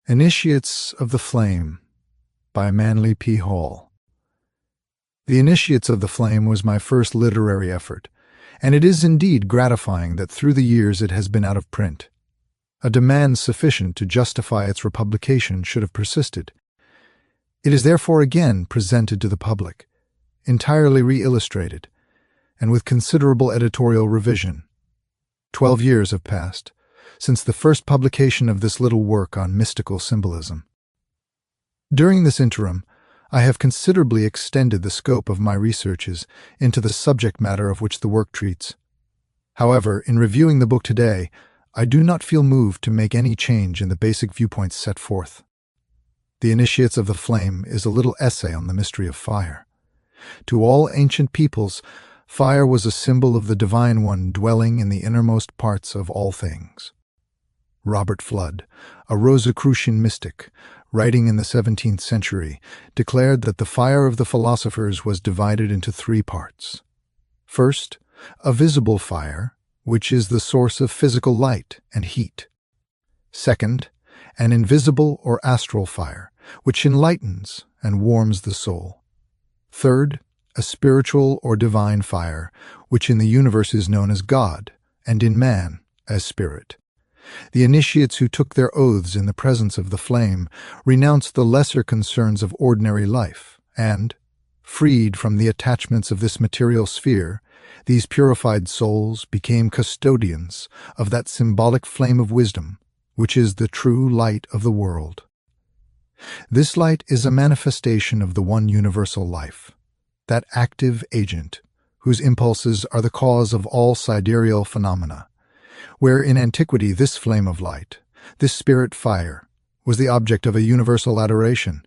Initiates of the Flame by Manly P. Hall. The Initiates of the Flame was my first literary effort, and it is indeed gratifying that through the years it has been out of print. A demand sufficient to justify its republication should have persisted. It is therefore again presented to the public, entirely re-illustrated, and with considerable editorial revision. 12 years have passed since the first publication of this little work on mystical symbolism. During this interim, I have considerably extended the scope of my researches into the subject matter of which the work treats. However, in reviewing the book today, I do not feel moved to make any change in the basic viewpoints set forth. The Initiates of the Flame is a little essay on the mystery of fire. To all ancient peoples, fire was a symbol of the Divine One dwelling in the innermost parts of all things. Robert Flood, a Rosicrucian mystic, writing in the 17th century, declared that the fire of the philosophers was divided into 3 parts. First, a visible fire, which is the source of physical light and heat. Second, an invisible or astral fire, which enlightens and warms the soul. Third, a spiritual or divine fire, which in the universe is known as God, and in man as spirit. The initiates who took their oaths in the presence of the flame renounced the lesser concerns of ordinary life, and, freed from the attachments of this material sphere, these purified souls became custodians of that symbolic flame of wisdom, which is the true light of the world. This light is a manifestation of the one universal life, that active agent, whose impulses are the cause of all sidereal phenomena, where in antiquity this flame of light, this spirit fire, was the object of a universal adoration,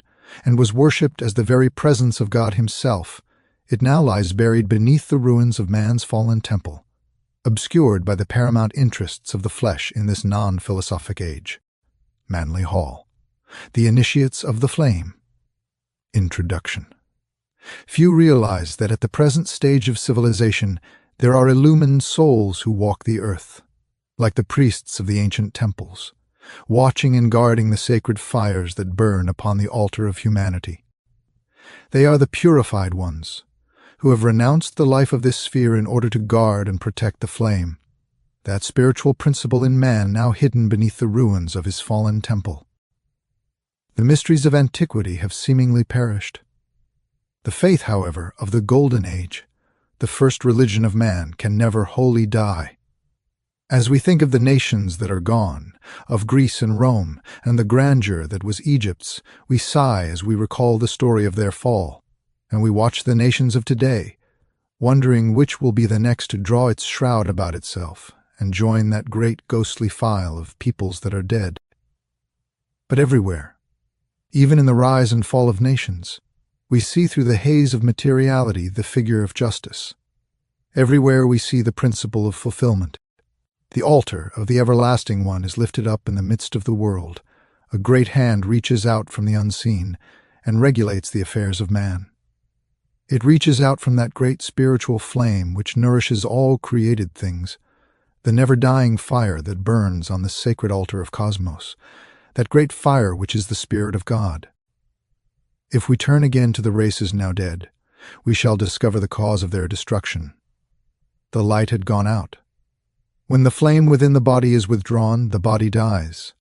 and was worshipped as the very presence of God himself. It now lies buried beneath the ruins of man's fallen temple, obscured by the paramount interests of the flesh in this non-philosophic age. Manly Hall. The Initiates of the Flame. Introduction. Few realize that at the present stage of civilization there are illumined souls who walk the earth, like the priests of the ancient temples, watching and guarding the sacred fires that burn upon the altar of humanity. They are the purified ones, who have renounced the life of this sphere in order to guard and protect the flame, that spiritual principle in man now hidden beneath the ruins of his fallen temple. The mysteries of antiquity have seemingly perished. The faith, however, of the Golden Age, the first religion of man, can never wholly die. As we think of the nations that are gone, of Greece and Rome, and the grandeur that was Egypt's, we sigh as we recall the story of their fall, and we watch the nations of today, wondering which will be the next to draw its shroud about itself and join that great ghostly file of peoples that are dead. But everywhere, even in the rise and fall of nations, we see through the haze of materiality the figure of justice. Everywhere we see the principle of fulfillment. The altar of the everlasting one is lifted up in the midst of the world. A great hand reaches out from the unseen and regulates the affairs of man. It reaches out from that great spiritual flame which nourishes all created things, the never-dying fire that burns on the sacred altar of cosmos, that great fire which is the Spirit of God. If we turn again to the races now dead, we shall discover the cause of their destruction. The light had gone out. When the flame within the body is withdrawn, the body dies.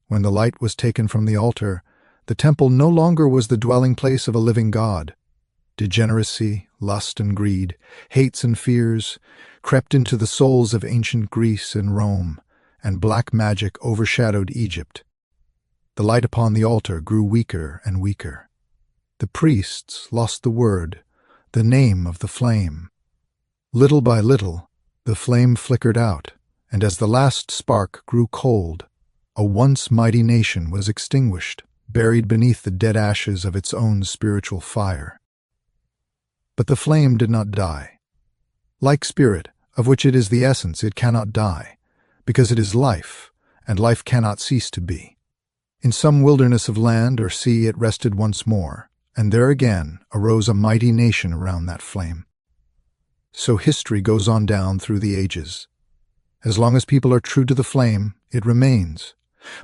When the light was taken from the altar, the temple no longer was the dwelling place of a living God. Degeneracy, lust and greed, hates and fears, crept into the souls of ancient Greece and Rome, and black magic overshadowed Egypt. The light upon the altar grew weaker and weaker. The priests lost the word, the name of the flame. Little by little, the flame flickered out, and as the last spark grew cold, a once mighty nation was extinguished, buried beneath the dead ashes of its own spiritual fire. But the flame did not die. Like spirit, of which it is the essence, it cannot die, because it is life, and life cannot cease to be. In some wilderness of land or sea it rested once more, and there again arose a mighty nation around that flame. So history goes on down through the ages. As long as people are true to the flame, it remains,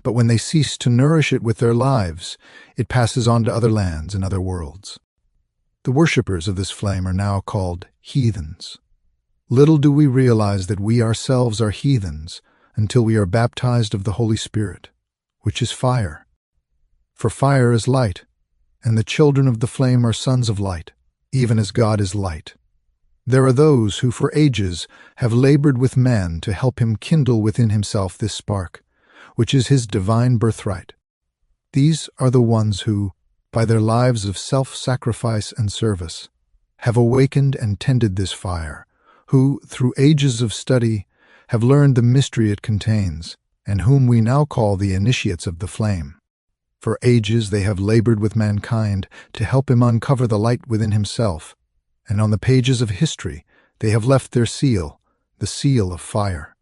But when they cease to nourish it with their lives, it passes on to other lands and other worlds. The worshippers of this flame are now called heathens. Little do we realize that we ourselves are heathens until we are baptized of the Holy Spirit, which is fire. For fire is light, and the children of the flame are sons of light, even as God is light. There are those who for ages have labored with man to help him kindle within himself this spark, which is his divine birthright. These are the ones who, by their lives of self-sacrifice and service, have awakened and tended this fire, who, through ages of study, have learned the mystery it contains, and whom we now call the initiates of the flame. For ages they have labored with mankind to help him uncover the light within himself, and on the pages of history they have left their seal, the seal of fire.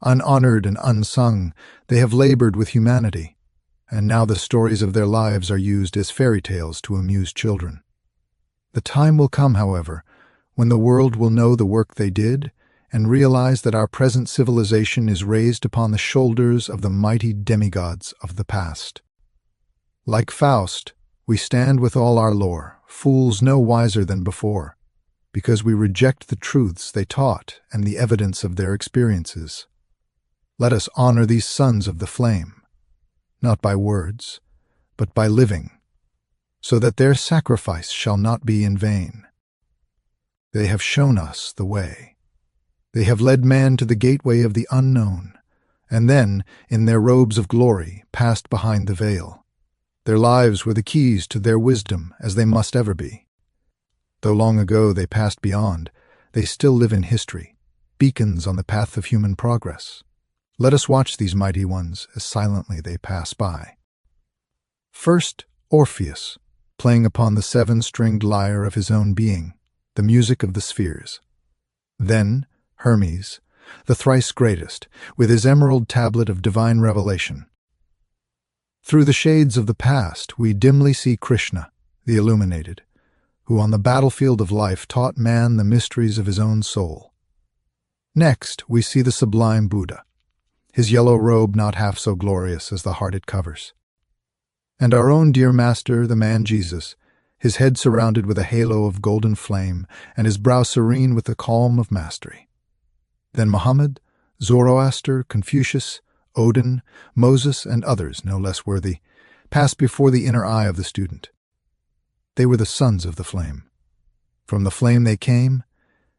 Unhonored and unsung, they have labored with humanity, and now the stories of their lives are used as fairy tales to amuse children. The time will come, however, when the world will know the work they did and realize that our present civilization is raised upon the shoulders of the mighty demigods of the past. Like Faust, we stand with all our lore, fools no wiser than before, because we reject the truths they taught and the evidence of their experiences. Let us honor these sons of the flame, not by words, but by living, so that their sacrifice shall not be in vain. They have shown us the way. They have led man to the gateway of the unknown, and then, in their robes of glory, passed behind the veil. Their lives were the keys to their wisdom, as they must ever be. Though long ago they passed beyond, they still live in history, beacons on the path of human progress. Let us watch these mighty ones as silently they pass by. First, Orpheus, playing upon the seven-stringed lyre of his own being, the music of the spheres. Then, Hermes, the thrice greatest, with his emerald tablet of divine revelation. Through the shades of the past, we dimly see Krishna, the illuminated, who on the battlefield of life taught man the mysteries of his own soul. Next, we see the sublime Buddha, his yellow robe not half so glorious as the heart it covers. And our own dear master, the man Jesus, his head surrounded with a halo of golden flame, and his brow serene with the calm of mastery. Then Muhammad, Zoroaster, Confucius, Odin, Moses, and others no less worthy, passed before the inner eye of the student. They were the sons of the flame. From the flame they came,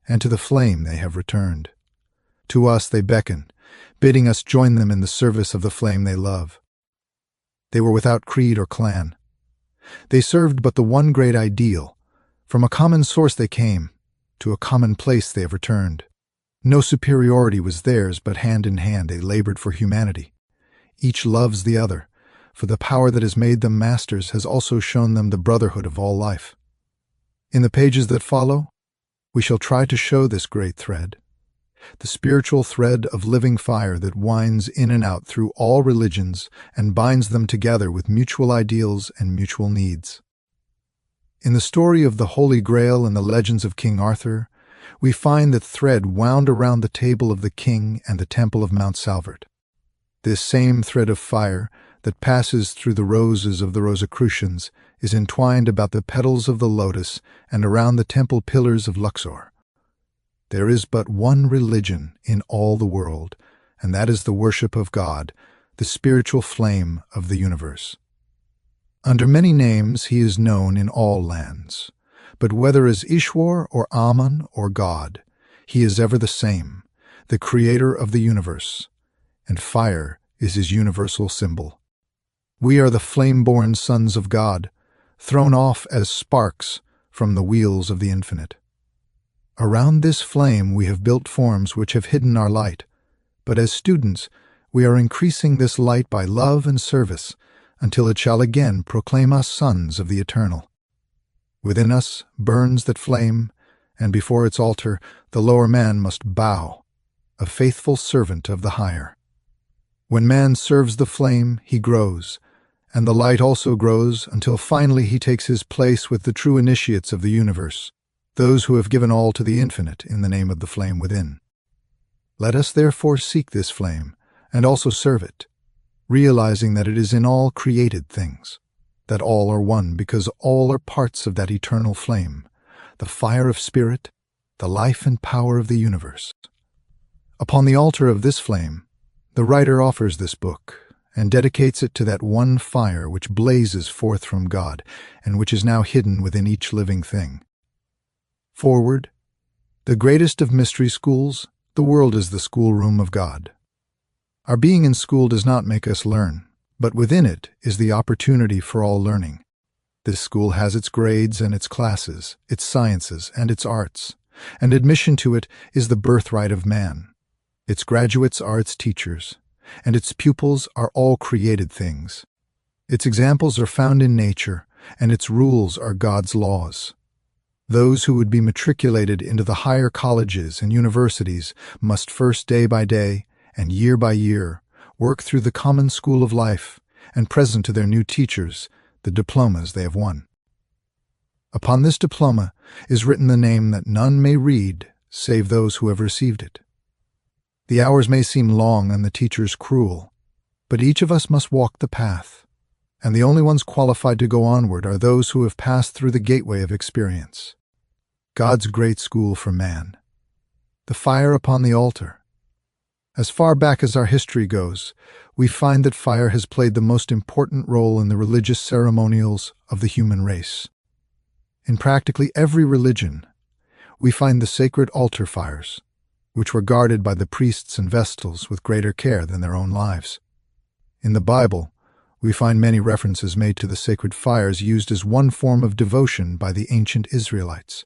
and to the flame they have returned. To us they beckon, bidding us join them in the service of the flame they love. They were without creed or clan. They served but the one great ideal. From a common source they came, to a common place they have returned. No superiority was theirs, but hand in hand they labored for humanity. Each loves the other, for the power that has made them masters has also shown them the brotherhood of all life. In the pages that follow, we shall try to show this great thread, the spiritual thread of living fire that winds in and out through all religions and binds them together with mutual ideals and mutual needs. In the story of the Holy Grail and the legends of King Arthur, we find that thread wound around the table of the king and the temple of Mount Salvert. This same thread of fire that passes through the roses of the Rosicrucians is entwined about the petals of the lotus and around the temple pillars of Luxor. There is but one religion in all the world, and that is the worship of God, the spiritual flame of the universe. Under many names he is known in all lands, but whether as Ishwar or Aman or God, he is ever the same, the creator of the universe, and fire is his universal symbol. We are the flame-born sons of God, thrown off as sparks from the wheels of the infinite. Around this flame we have built forms which have hidden our light, but as students we are increasing this light by love and service until it shall again proclaim us sons of the eternal. Within us burns that flame, and before its altar the lower man must bow, a faithful servant of the higher. When man serves the flame, he grows, and the light also grows until finally he takes his place with the true initiates of the universe, those who have given all to the infinite in the name of the flame within. Let us therefore seek this flame, and also serve it, realizing that it is in all created things, that all are one because all are parts of that eternal flame, the fire of spirit, the life and power of the universe. Upon the altar of this flame, the writer offers this book and dedicates it to that one fire which blazes forth from God and which is now hidden within each living thing. Forward, the greatest of mystery schools, the world is the schoolroom of God. Our being in school does not make us learn, but within it is the opportunity for all learning. This school has its grades and its classes, its sciences and its arts, and admission to it is the birthright of man. Its graduates are its teachers, and its pupils are all created things. Its examples are found in nature, and its rules are God's laws. Those who would be matriculated into the higher colleges and universities must first day by day and year by year work through the common school of life and present to their new teachers the diplomas they have won. Upon this diploma is written the name that none may read save those who have received it. The hours may seem long and the teachers cruel, but each of us must walk the path, and the only ones qualified to go onward are those who have passed through the gateway of experience. God's great school for man. The fire upon the altar. As far back as our history goes, we find that fire has played the most important role in the religious ceremonials of the human race. In practically every religion, we find the sacred altar fires, which were guarded by the priests and vestals with greater care than their own lives. In the Bible, we find many references made to the sacred fires used as one form of devotion by the ancient Israelites.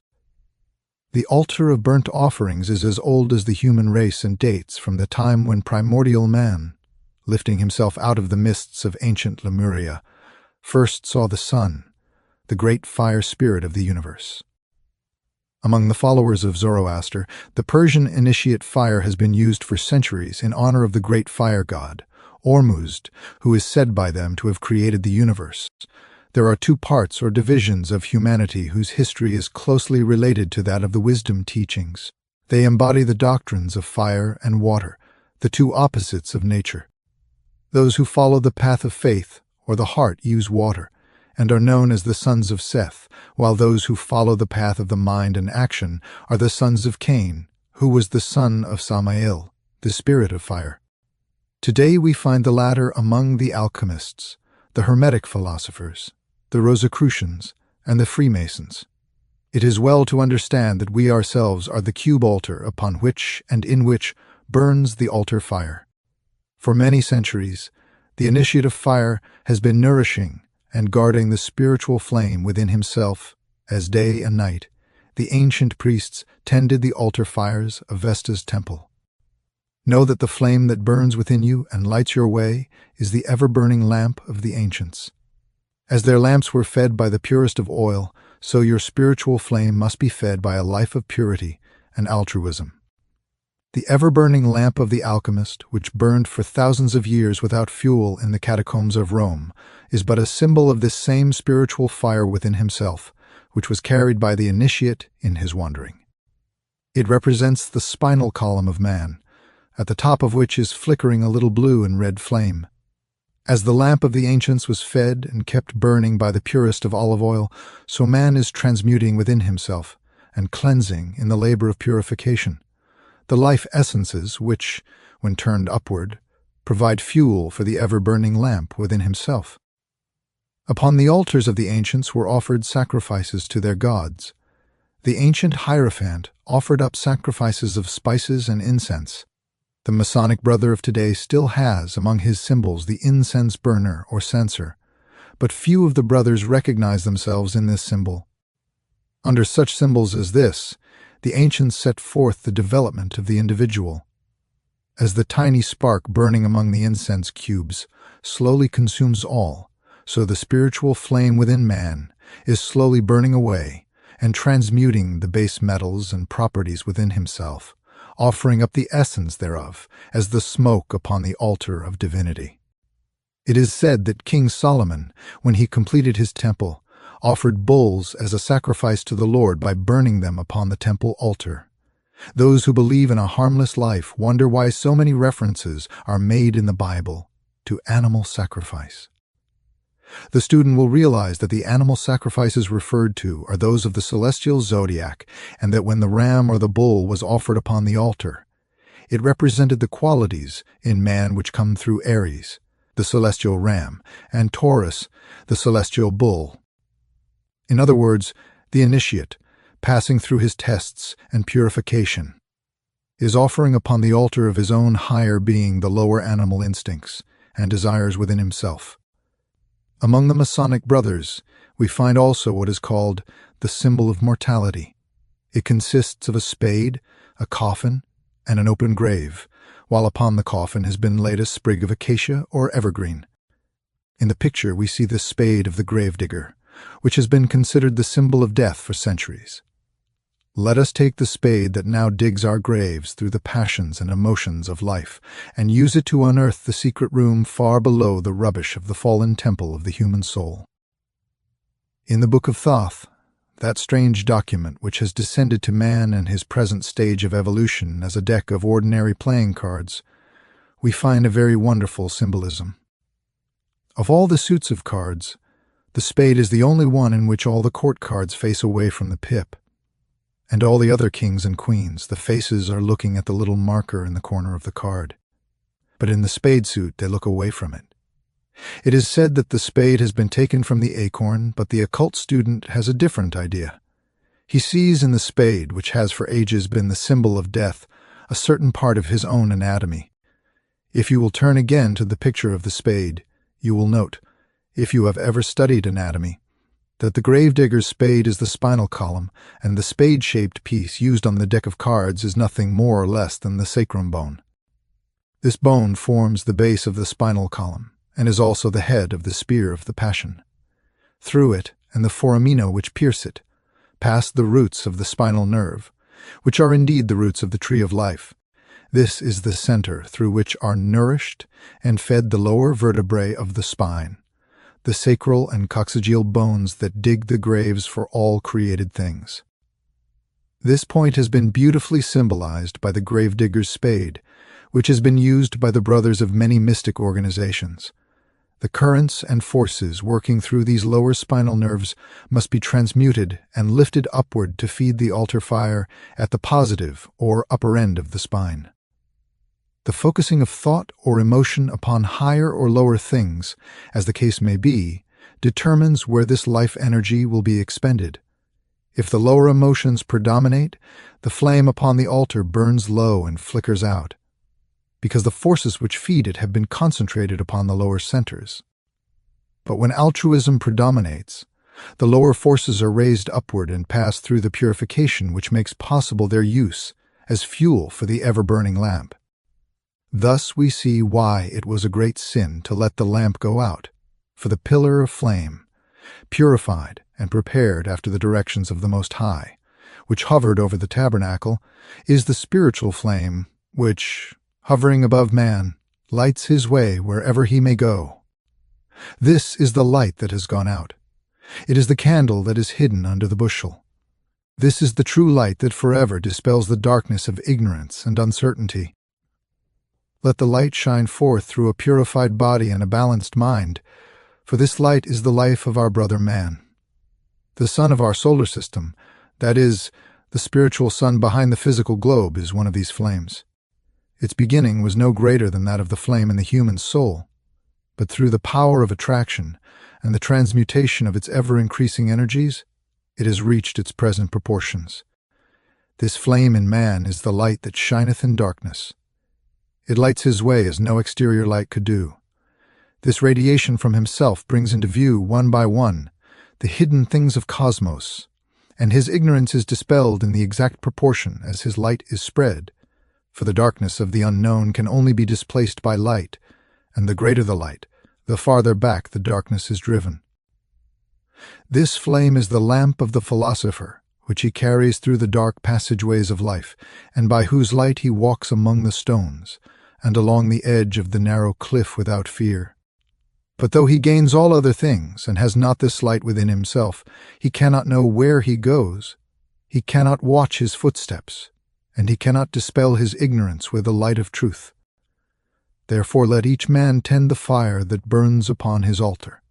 The altar of burnt offerings is as old as the human race and dates from the time when primordial man, lifting himself out of the mists of ancient Lemuria, first saw the sun, the great fire spirit of the universe. Among the followers of Zoroaster, the Persian initiate fire has been used for centuries in honor of the great fire god, Ormuzd, who is said by them to have created the universe. There are two parts or divisions of humanity whose history is closely related to that of the wisdom teachings. They embody the doctrines of fire and water, the two opposites of nature. Those who follow the path of faith or the heart use water, and are known as the sons of Seth, while those who follow the path of the mind and action are the sons of Cain, who was the son of Samael, the spirit of fire. Today we find the latter among the alchemists, the Hermetic philosophers, the Rosicrucians, and the Freemasons. It is well to understand that we ourselves are the cube altar upon which and in which burns the altar fire. For many centuries, the initiate of fire has been nourishing and guarding the spiritual flame within himself, as day and night, the ancient priests tended the altar fires of Vesta's temple. Know that the flame that burns within you and lights your way is the ever-burning lamp of the ancients. As their lamps were fed by the purest of oil, so your spiritual flame must be fed by a life of purity and altruism. The ever-burning lamp of the alchemist, which burned for thousands of years without fuel in the catacombs of Rome, is but a symbol of this same spiritual fire within himself, which was carried by the initiate in his wandering. It represents the spinal column of man, at the top of which is flickering a little blue and red flame. As the lamp of the ancients was fed and kept burning by the purest of olive oil, so man is transmuting within himself and cleansing in the labor of purification. The life essences which, when turned upward, provide fuel for the ever-burning lamp within himself. Upon the altars of the ancients were offered sacrifices to their gods. The ancient Hierophant offered up sacrifices of spices and incense. The Masonic brother of today still has among his symbols the incense burner or censer, but few of the brothers recognize themselves in this symbol. Under such symbols as this, the ancients set forth the development of the individual. As the tiny spark burning among the incense cubes slowly consumes all, so the spiritual flame within man is slowly burning away and transmuting the base metals and properties within himself, offering up the essence thereof as the smoke upon the altar of divinity. It is said that King Solomon, when he completed his temple, offered bulls as a sacrifice to the Lord by burning them upon the temple altar. Those who believe in a harmless life wonder why so many references are made in the Bible to animal sacrifice. The student will realize that the animal sacrifices referred to are those of the celestial zodiac, and that when the ram or the bull was offered upon the altar, it represented the qualities in man which come through Aries, the celestial ram, and Taurus, the celestial bull. In other words, the initiate, passing through his tests and purification, is offering upon the altar of his own higher being the lower animal instincts and desires within himself. Among the Masonic brothers, we find also what is called the symbol of mortality. It consists of a spade, a coffin, and an open grave, while upon the coffin has been laid a sprig of acacia or evergreen. In the picture we see the spade of the gravedigger, which has been considered the symbol of death for centuries. Let us take the spade that now digs our graves through the passions and emotions of life, and use it to unearth the secret room far below the rubbish of the fallen temple of the human soul. In the Book of Thoth, that strange document which has descended to man in his present stage of evolution as a deck of ordinary playing cards, we find a very wonderful symbolism. Of all the suits of cards, the spade is the only one in which all the court cards face away from the pip, and all the other kings and queens, the faces are looking at the little marker in the corner of the card. But in the spade suit, they look away from it. It is said that the spade has been taken from the acorn, but the occult student has a different idea. He sees in the spade, which has for ages been the symbol of death, a certain part of his own anatomy. If you will turn again to the picture of the spade, you will note, if you have ever studied anatomy, that the gravedigger's spade is the spinal column, and the spade-shaped piece used on the deck of cards is nothing more or less than the sacrum bone. This bone forms the base of the spinal column, and is also the head of the spear of the passion. Through it, and the foramina which pierce it, pass the roots of the spinal nerve, which are indeed the roots of the tree of life. This is the center through which are nourished and fed the lower vertebrae of the spine, the sacral and coccygeal bones that dig the graves for all created things. This point has been beautifully symbolized by the gravedigger's spade, which has been used by the brothers of many mystic organizations. The currents and forces working through these lower spinal nerves must be transmuted and lifted upward to feed the altar fire at the positive or upper end of the spine. The focusing of thought or emotion upon higher or lower things, as the case may be, determines where this life energy will be expended. If the lower emotions predominate, the flame upon the altar burns low and flickers out, because the forces which feed it have been concentrated upon the lower centers. But when altruism predominates, the lower forces are raised upward and pass through the purification which makes possible their use as fuel for the ever-burning lamp. Thus we see why it was a great sin to let the lamp go out, for the pillar of flame, purified and prepared after the directions of the Most High, which hovered over the tabernacle, is the spiritual flame which, hovering above man, lights his way wherever he may go. This is the light that has gone out. It is the candle that is hidden under the bushel. This is the true light that forever dispels the darkness of ignorance and uncertainty. Let the light shine forth through a purified body and a balanced mind, for this light is the life of our brother man. The sun of our solar system, that is, the spiritual sun behind the physical globe, is one of these flames. Its beginning was no greater than that of the flame in the human soul, but through the power of attraction and the transmutation of its ever-increasing energies, it has reached its present proportions. This flame in man is the light that shineth in darkness. It lights his way as no exterior light could do. This radiation from himself brings into view, one by one, the hidden things of cosmos, and his ignorance is dispelled in the exact proportion as his light is spread, for the darkness of the unknown can only be displaced by light, and the greater the light, the farther back the darkness is driven. This flame is the lamp of the philosopher, which he carries through the dark passageways of life, and by whose light he walks among the stones, and along the edge of the narrow cliff without fear. But though he gains all other things, and has not this light within himself, he cannot know where he goes, he cannot watch his footsteps, and he cannot dispel his ignorance with the light of truth. Therefore let each man tend the fire that burns upon his altar.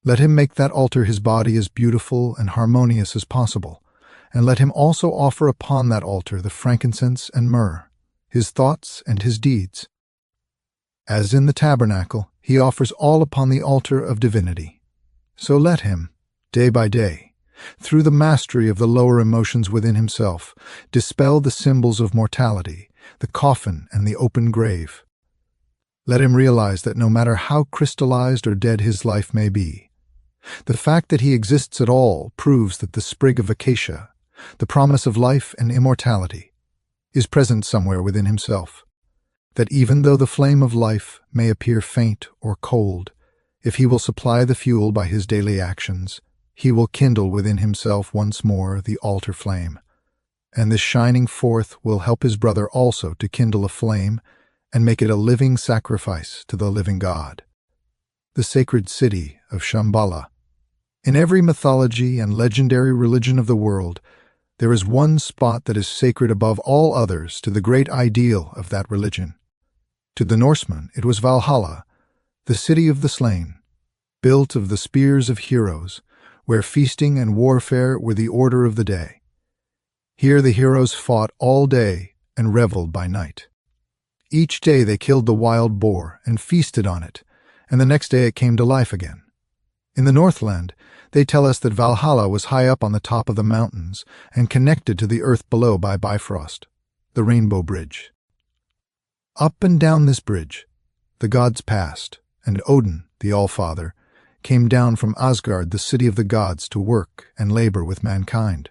Let him make that altar his body as beautiful and harmonious as possible, and let him also offer upon that altar the frankincense and myrrh, his thoughts and his deeds. As in the tabernacle, he offers all upon the altar of divinity. So let him, day by day, through the mastery of the lower emotions within himself, dispel the symbols of mortality, the coffin and the open grave. Let him realize that no matter how crystallized or dead his life may be, the fact that he exists at all proves that the sprig of acacia, the promise of life and immortality, is present somewhere within himself. That even though the flame of life may appear faint or cold, if he will supply the fuel by his daily actions, he will kindle within himself once more the altar flame. And this shining forth will help his brother also to kindle a flame and make it a living sacrifice to the living God. The sacred city of Shambhala. In every mythology and legendary religion of the world, there is one spot that is sacred above all others to the great ideal of that religion. To the Norsemen, it was Valhalla, the city of the slain, built of the spears of heroes, where feasting and warfare were the order of the day. Here the heroes fought all day and reveled by night. Each day they killed the wild boar and feasted on it, and the next day it came to life again. In the Northland, they tell us that Valhalla was high up on the top of the mountains and connected to the earth below by Bifrost, the Rainbow Bridge. Up and down this bridge, the gods passed, and Odin, the Allfather, came down from Asgard, the city of the gods, to work and labor with mankind.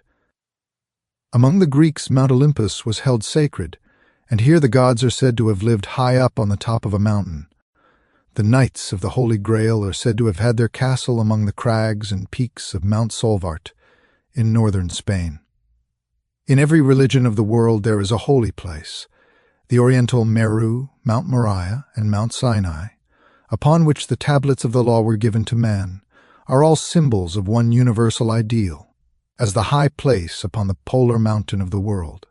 Among the Greeks, Mount Olympus was held sacred, and here the gods are said to have lived high up on the top of a mountain. The knights of the Holy Grail are said to have had their castle among the crags and peaks of Mount Solvart in northern Spain. In every religion of the world there is a holy place, the Oriental Meru, Mount Moriah, and Mount Sinai, upon which the tablets of the law were given to man, are all symbols of one universal ideal, as the high place upon the polar mountain of the world.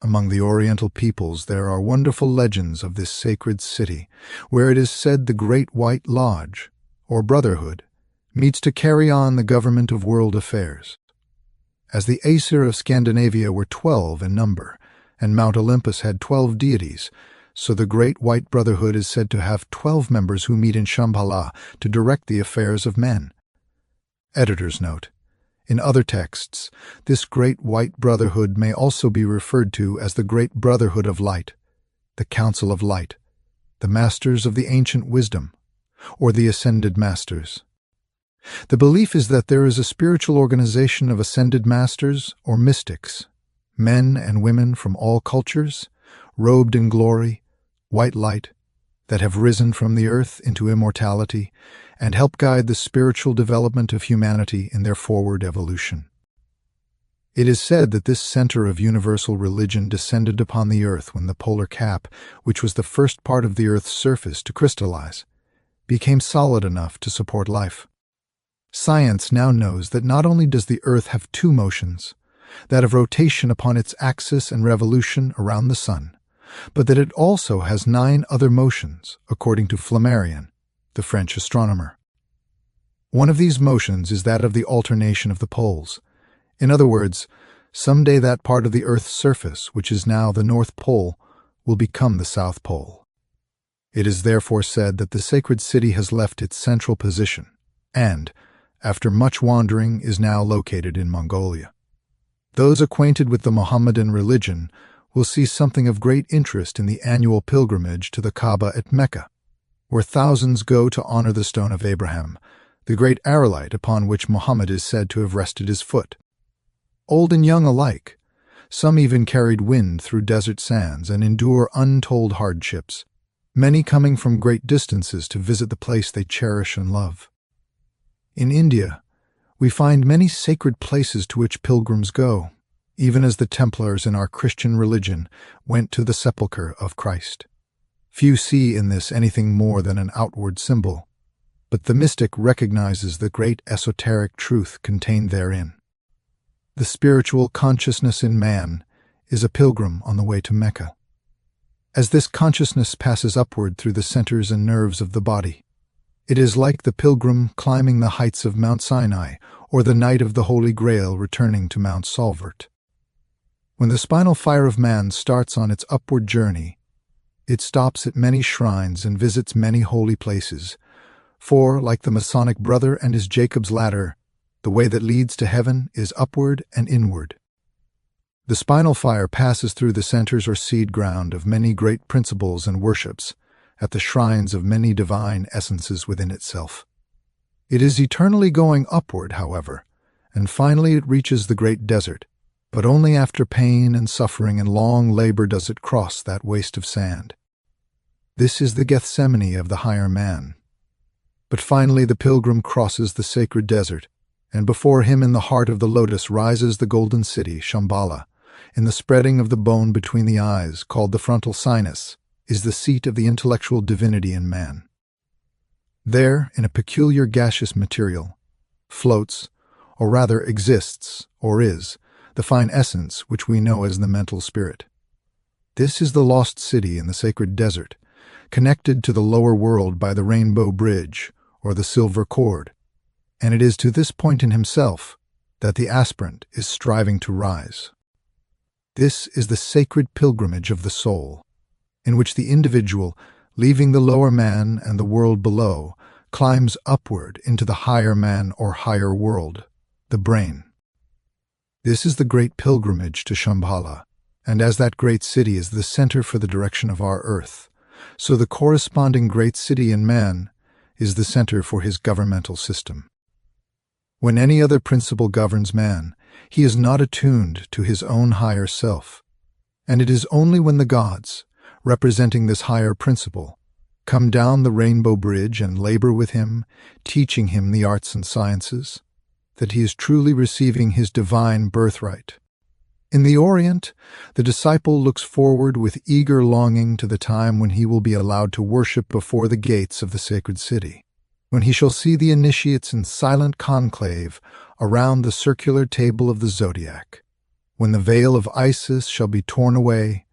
Among the Oriental peoples there are wonderful legends of this sacred city, where it is said the Great White Lodge, or Brotherhood, meets to carry on the government of world affairs. As the Aesir of Scandinavia were 12 in number, and Mount Olympus had 12 deities, so the Great White Brotherhood is said to have 12 members who meet in Shambhala to direct the affairs of men. Editor's note. In other texts, this Great White Brotherhood may also be referred to as the Great Brotherhood of Light, the Council of Light, the Masters of the Ancient Wisdom, or the Ascended Masters. The belief is that there is a spiritual organization of ascended masters or mystics, men and women from all cultures, robed in glory, white light, that have risen from the earth into immortality and help guide the spiritual development of humanity in their forward evolution. It is said that this center of universal religion descended upon the earth when the polar cap, which was the first part of the earth's surface to crystallize, became solid enough to support life. Science now knows that not only does the earth have two motions, that of rotation upon its axis and revolution around the sun, but that it also has 9 other motions, according to Flammarion, the French astronomer. One of these motions is that of the alternation of the poles. In other words, someday that part of the Earth's surface, which is now the North Pole, will become the South Pole. It is therefore said that the sacred city has left its central position and, after much wandering, is now located in Mongolia. Those acquainted with the Mohammedan religion will see something of great interest in the annual pilgrimage to the Kaaba at Mecca, where thousands go to honor the stone of Abraham, the great aerolite upon which Muhammad is said to have rested his foot. Old and young alike, some even carried wind through desert sands and endure untold hardships, many coming from great distances to visit the place they cherish and love. In India, we find many sacred places to which pilgrims go, even as the Templars in our Christian religion went to the sepulchre of Christ. Few see in this anything more than an outward symbol, but the mystic recognizes the great esoteric truth contained therein. The spiritual consciousness in man is a pilgrim on the way to Mecca. as this consciousness passes upward through the centers and nerves of the body. It is like the pilgrim climbing the heights of Mount Sinai, or the knight of the Holy Grail returning to Mount Salvert. When the spinal fire of man starts on its upward journey, it stops at many shrines and visits many holy places, for, like the Masonic brother and his Jacob's ladder, the way that leads to heaven is upward and inward. The spinal fire passes through the centers or seed ground of many great principles and worships, at the shrines of many divine essences within itself. It is eternally going upward, however, and finally it reaches the great desert, but only after pain and suffering and long labor does it cross that waste of sand. This is the Gethsemane of the higher man. But finally the pilgrim crosses the sacred desert, and before him in the heart of the lotus rises the golden city, Shambhala. In the spreading of the bone between the eyes, called the frontal sinus, is the seat of the intellectual divinity in man. There, in a peculiar gaseous material, floats, or rather exists, or is, the fine essence which we know as the mental spirit. This is the lost city in the sacred desert, connected to the lower world by the rainbow bridge, or the silver cord, and it is to this point in himself that the aspirant is striving to rise. This is the sacred pilgrimage of the soul, in which the individual, leaving the lower man and the world below, climbs upward into the higher man or higher world, the brain. This is the great pilgrimage to Shambhala, and as that great city is the center for the direction of our earth, so the corresponding great city in man is the center for his governmental system. When any other principle governs man, he is not attuned to his own higher self, and it is only when the gods, representing this higher principle, come down the rainbow bridge and labor with him, teaching him the arts and sciences, that he is truly receiving his divine birthright. In the Orient, the disciple looks forward with eager longing to the time when he will be allowed to worship before the gates of the sacred city, when he shall see the initiates in silent conclave around the circular table of the zodiac, when the veil of Isis shall be torn away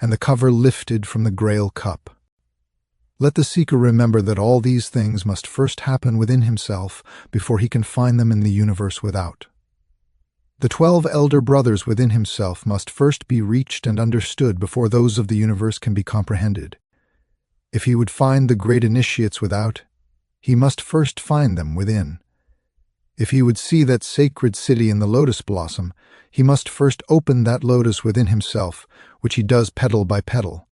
and the cover lifted from the Grail cup. Let the seeker remember that all these things must first happen within himself before he can find them in the universe without. The 12 elder brothers within himself must first be reached and understood before those of the universe can be comprehended. If he would find the great initiates without, he must first find them within. If he would see that sacred city in the lotus blossom, he must first open that lotus within himself, which he does petal by petal.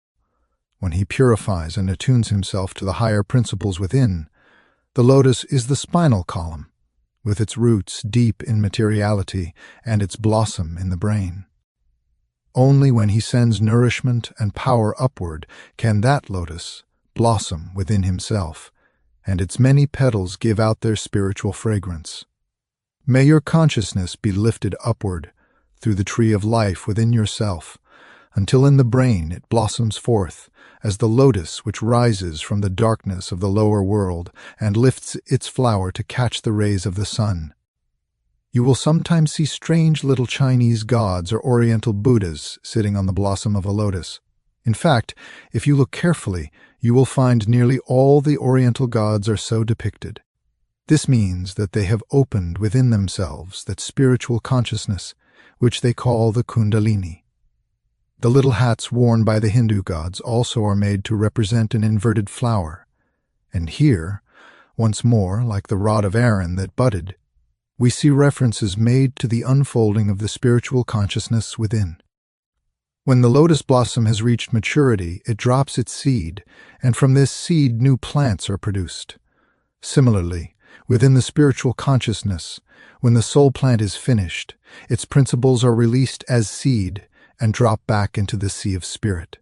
When he purifies and attunes himself to the higher principles within, the lotus is the spinal column, with its roots deep in materiality and its blossom in the brain. Only when he sends nourishment and power upward can that lotus blossom within himself, and its many petals give out their spiritual fragrance. May your consciousness be lifted upward through the tree of life within yourself, until in the brain it blossoms forth as the lotus which rises from the darkness of the lower world and lifts its flower to catch the rays of the sun. You will sometimes see strange little Chinese gods or Oriental Buddhas sitting on the blossom of a lotus. In fact, if you look carefully, you will find nearly all the Oriental gods are so depicted. This means that they have opened within themselves that spiritual consciousness, which they call the Kundalini. The little hats worn by the Hindu gods also are made to represent an inverted flower. And here, once more, like the rod of Aaron that budded, we see references made to the unfolding of the spiritual consciousness within. When the lotus blossom has reached maturity, it drops its seed, and from this seed new plants are produced. Similarly, within the spiritual consciousness, when the soul plant is finished, its principles are released as seed and drop back into the sea of spirit.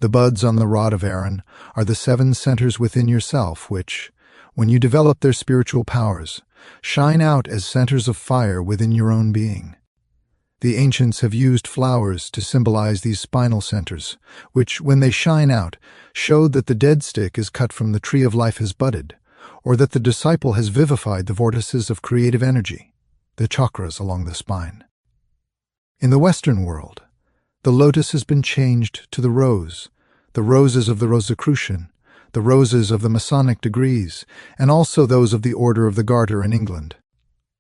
The buds on the rod of Aaron are the 7 centers within yourself which, when you develop their spiritual powers, shine out as centers of fire within your own being. The ancients have used flowers to symbolize these spinal centers, which, when they shine out, showed that the dead stick is cut from the tree of life has budded, or that the disciple has vivified the vortices of creative energy, the chakras along the spine. In the Western world, the lotus has been changed to the rose, the roses of the Rosicrucian, the roses of the Masonic degrees, and also those of the Order of the Garter in England.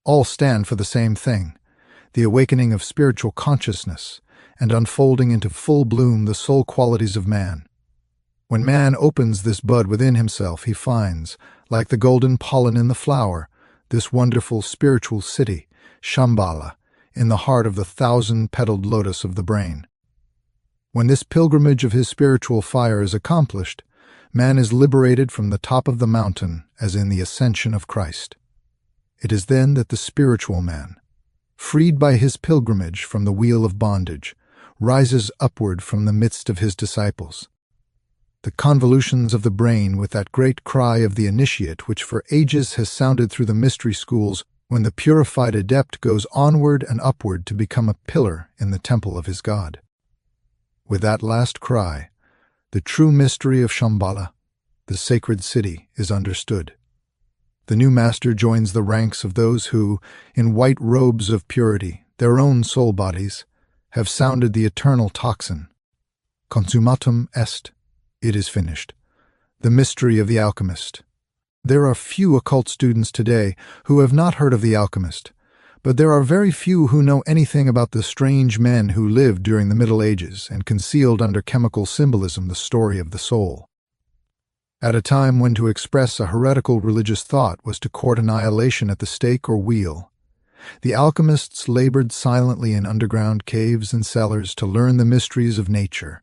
All stand for the same thing, the awakening of spiritual consciousness and unfolding into full bloom the soul qualities of man. When man opens this bud within himself, he finds, like the golden pollen in the flower, this wonderful spiritual city, Shambhala, in the heart of the 1,000-petaled lotus of the brain. When this pilgrimage of his spiritual fire is accomplished, man is liberated from the top of the mountain as in the ascension of Christ. It is then that the spiritual man, freed by his pilgrimage from the wheel of bondage, rises upward from the midst of his disciples. The convolutions of the brain with that great cry of the initiate which for ages has sounded through the mystery schools when the purified adept goes onward and upward to become a pillar in the temple of his God. With that last cry, the true mystery of Shambhala, the sacred city, is understood. The new master joins the ranks of those who, in white robes of purity, their own soul bodies, have sounded the eternal tocsin. Consummatum est. It is finished. The mystery of the alchemist. There are few occult students today who have not heard of the alchemist, but there are very few who know anything about the strange men who lived during the Middle Ages and concealed under chemical symbolism the story of the soul. At a time when to express a heretical religious thought was to court annihilation at the stake or wheel, the alchemists labored silently in underground caves and cellars to learn the mysteries of nature,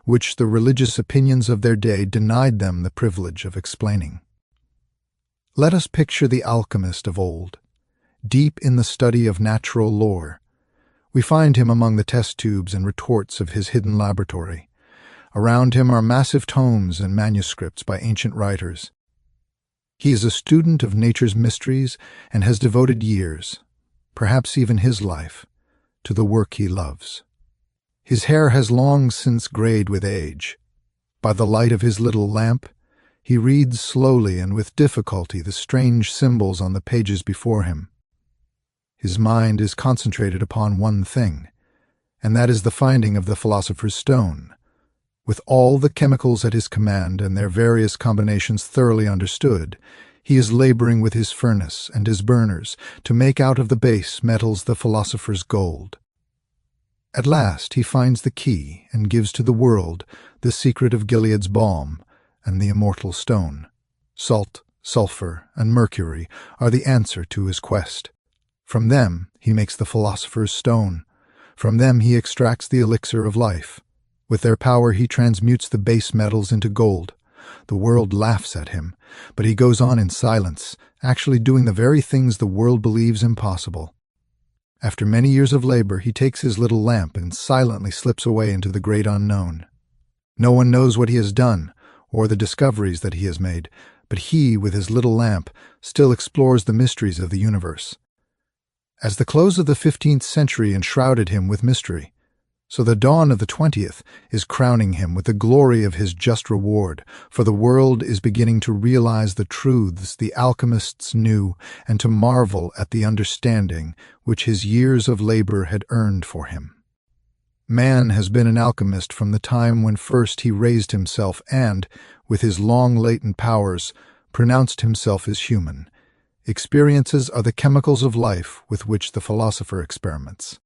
which the religious opinions of their day denied them the privilege of explaining. Let us picture the alchemist of old. Deep in the study of natural lore, we find him among the test tubes and retorts of his hidden laboratory. Around him are massive tomes and manuscripts by ancient writers. He is a student of nature's mysteries and has devoted years, perhaps even his life, to the work he loves. His hair has long since grayed with age. By the light of his little lamp, he reads slowly and with difficulty the strange symbols on the pages before him. His mind is concentrated upon one thing, and that is the finding of the philosopher's stone. With all the chemicals at his command and their various combinations thoroughly understood, he is laboring with his furnace and his burners to make out of the base metals the philosopher's gold. At last he finds the key and gives to the world the secret of Gilead's balm and the immortal stone. Salt, sulfur, and mercury are the answer to his quest. From them he makes the philosopher's stone. From them he extracts the elixir of life. With their power he transmutes the base metals into gold. The world laughs at him, but he goes on in silence, actually doing the very things the world believes impossible. After many years of labor, he takes his little lamp and silently slips away into the great unknown. No one knows what he has done, or the discoveries that he has made, but he, with his little lamp, still explores the mysteries of the universe. As the close of the 15th century enshrouded him with mystery, so the dawn of the 20th is crowning him with the glory of his just reward, for the world is beginning to realize the truths the alchemists knew and to marvel at the understanding which his years of labor had earned for him. Man has been an alchemist from the time when first he raised himself and, with his long latent powers, pronounced himself as human. Experiences are the chemicals of life with which the philosopher experiments.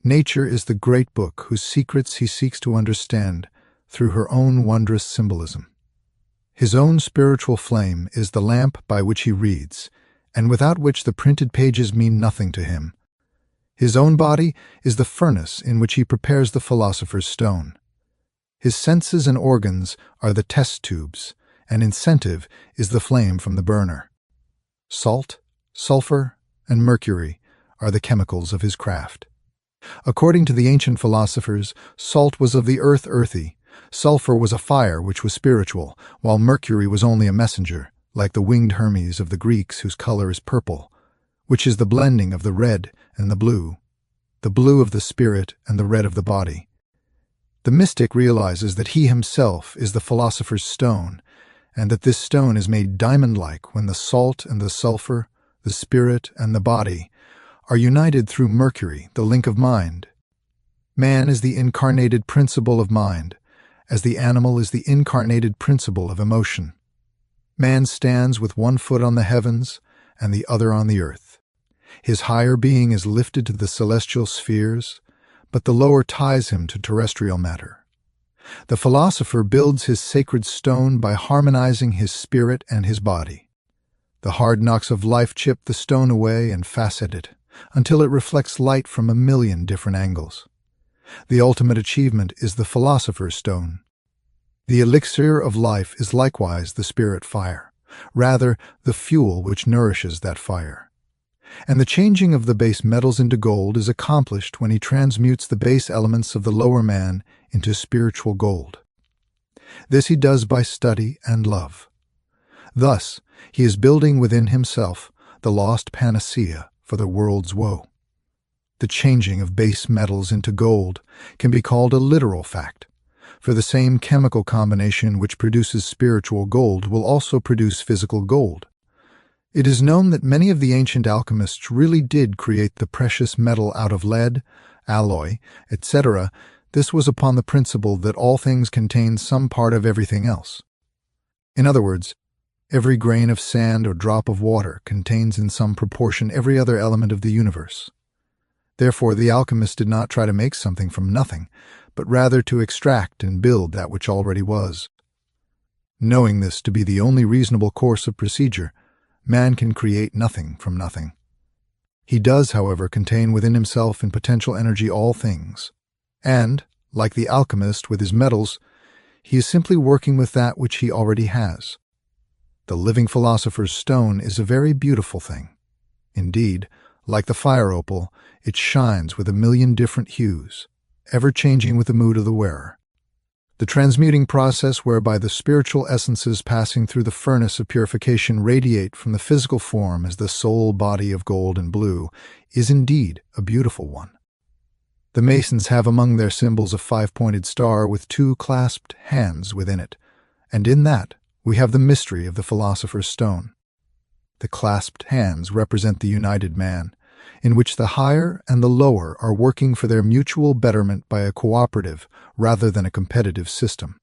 Nature is the great book whose secrets he seeks to understand through her own wondrous symbolism. His own spiritual flame is the lamp by which he reads, and without which the printed pages mean nothing to him. His own body is the furnace in which he prepares the philosopher's stone. His senses and organs are the test tubes, and incentive is the flame from the burner. Salt, sulfur, and mercury are the chemicals of his craft. According to the ancient philosophers, salt was of the earth earthy, sulfur was a fire which was spiritual, while mercury was only a messenger, like the winged Hermes of the Greeks whose color is purple, which is the blending of the red and the blue of the spirit and the red of the body. The mystic realizes that he himself is the philosopher's stone, and that this stone is made diamond-like when the salt and the sulfur, the spirit and the body, are united through mercury, the link of mind. Man is the incarnated principle of mind, as the animal is the incarnated principle of emotion. Man stands with one foot on the heavens and the other on the earth. His higher being is lifted to the celestial spheres, but the lower ties him to terrestrial matter. The philosopher builds his sacred stone by harmonizing his spirit and his body. The hard knocks of life chip the stone away and facet it, until it reflects light from a million different angles. The ultimate achievement is the philosopher's stone. The elixir of life is likewise the spirit fire, rather the fuel which nourishes that fire. And the changing of the base metals into gold is accomplished when he transmutes the base elements of the lower man into spiritual gold. This he does by study and love. Thus, he is building within himself the lost panacea for the world's woe. The changing of base metals into gold can be called a literal fact, for the same chemical combination which produces spiritual gold will also produce physical gold. It is known that many of the ancient alchemists really did create the precious metal out of lead, alloy, etc. This was upon the principle that all things contain some part of everything else. In other words, every grain of sand or drop of water contains in some proportion every other element of the universe. Therefore, the alchemist did not try to make something from nothing, but rather to extract and build that which already was. Knowing this to be the only reasonable course of procedure, man can create nothing from nothing. He does, however, contain within himself in potential energy all things, and, like the alchemist with his metals, he is simply working with that which he already has. The living philosopher's stone is a very beautiful thing. Indeed, like the fire opal, it shines with a million different hues, ever changing with the mood of the wearer. The transmuting process whereby the spiritual essences passing through the furnace of purification radiate from the physical form as the soul body of gold and blue is indeed a beautiful one. The Masons have among their symbols a five-pointed star with two clasped hands within it, and in that we have the mystery of the philosopher's stone. The clasped hands represent the united man, in which the higher and the lower are working for their mutual betterment by a cooperative rather than a competitive system.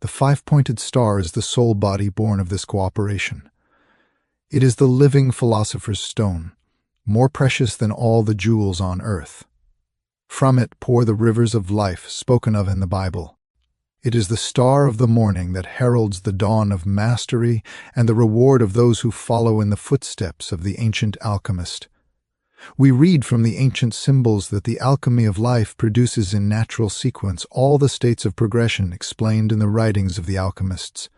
The five-pointed star is the soul body born of this cooperation. It is the living philosopher's stone, more precious than all the jewels on earth. From it pour the rivers of life spoken of in the Bible. It is the star of the morning that heralds the dawn of mastery and the reward of those who follow in the footsteps of the ancient alchemist. We read from the ancient symbols that the alchemy of life produces in natural sequence all the states of progression explained in the writings of the alchemists,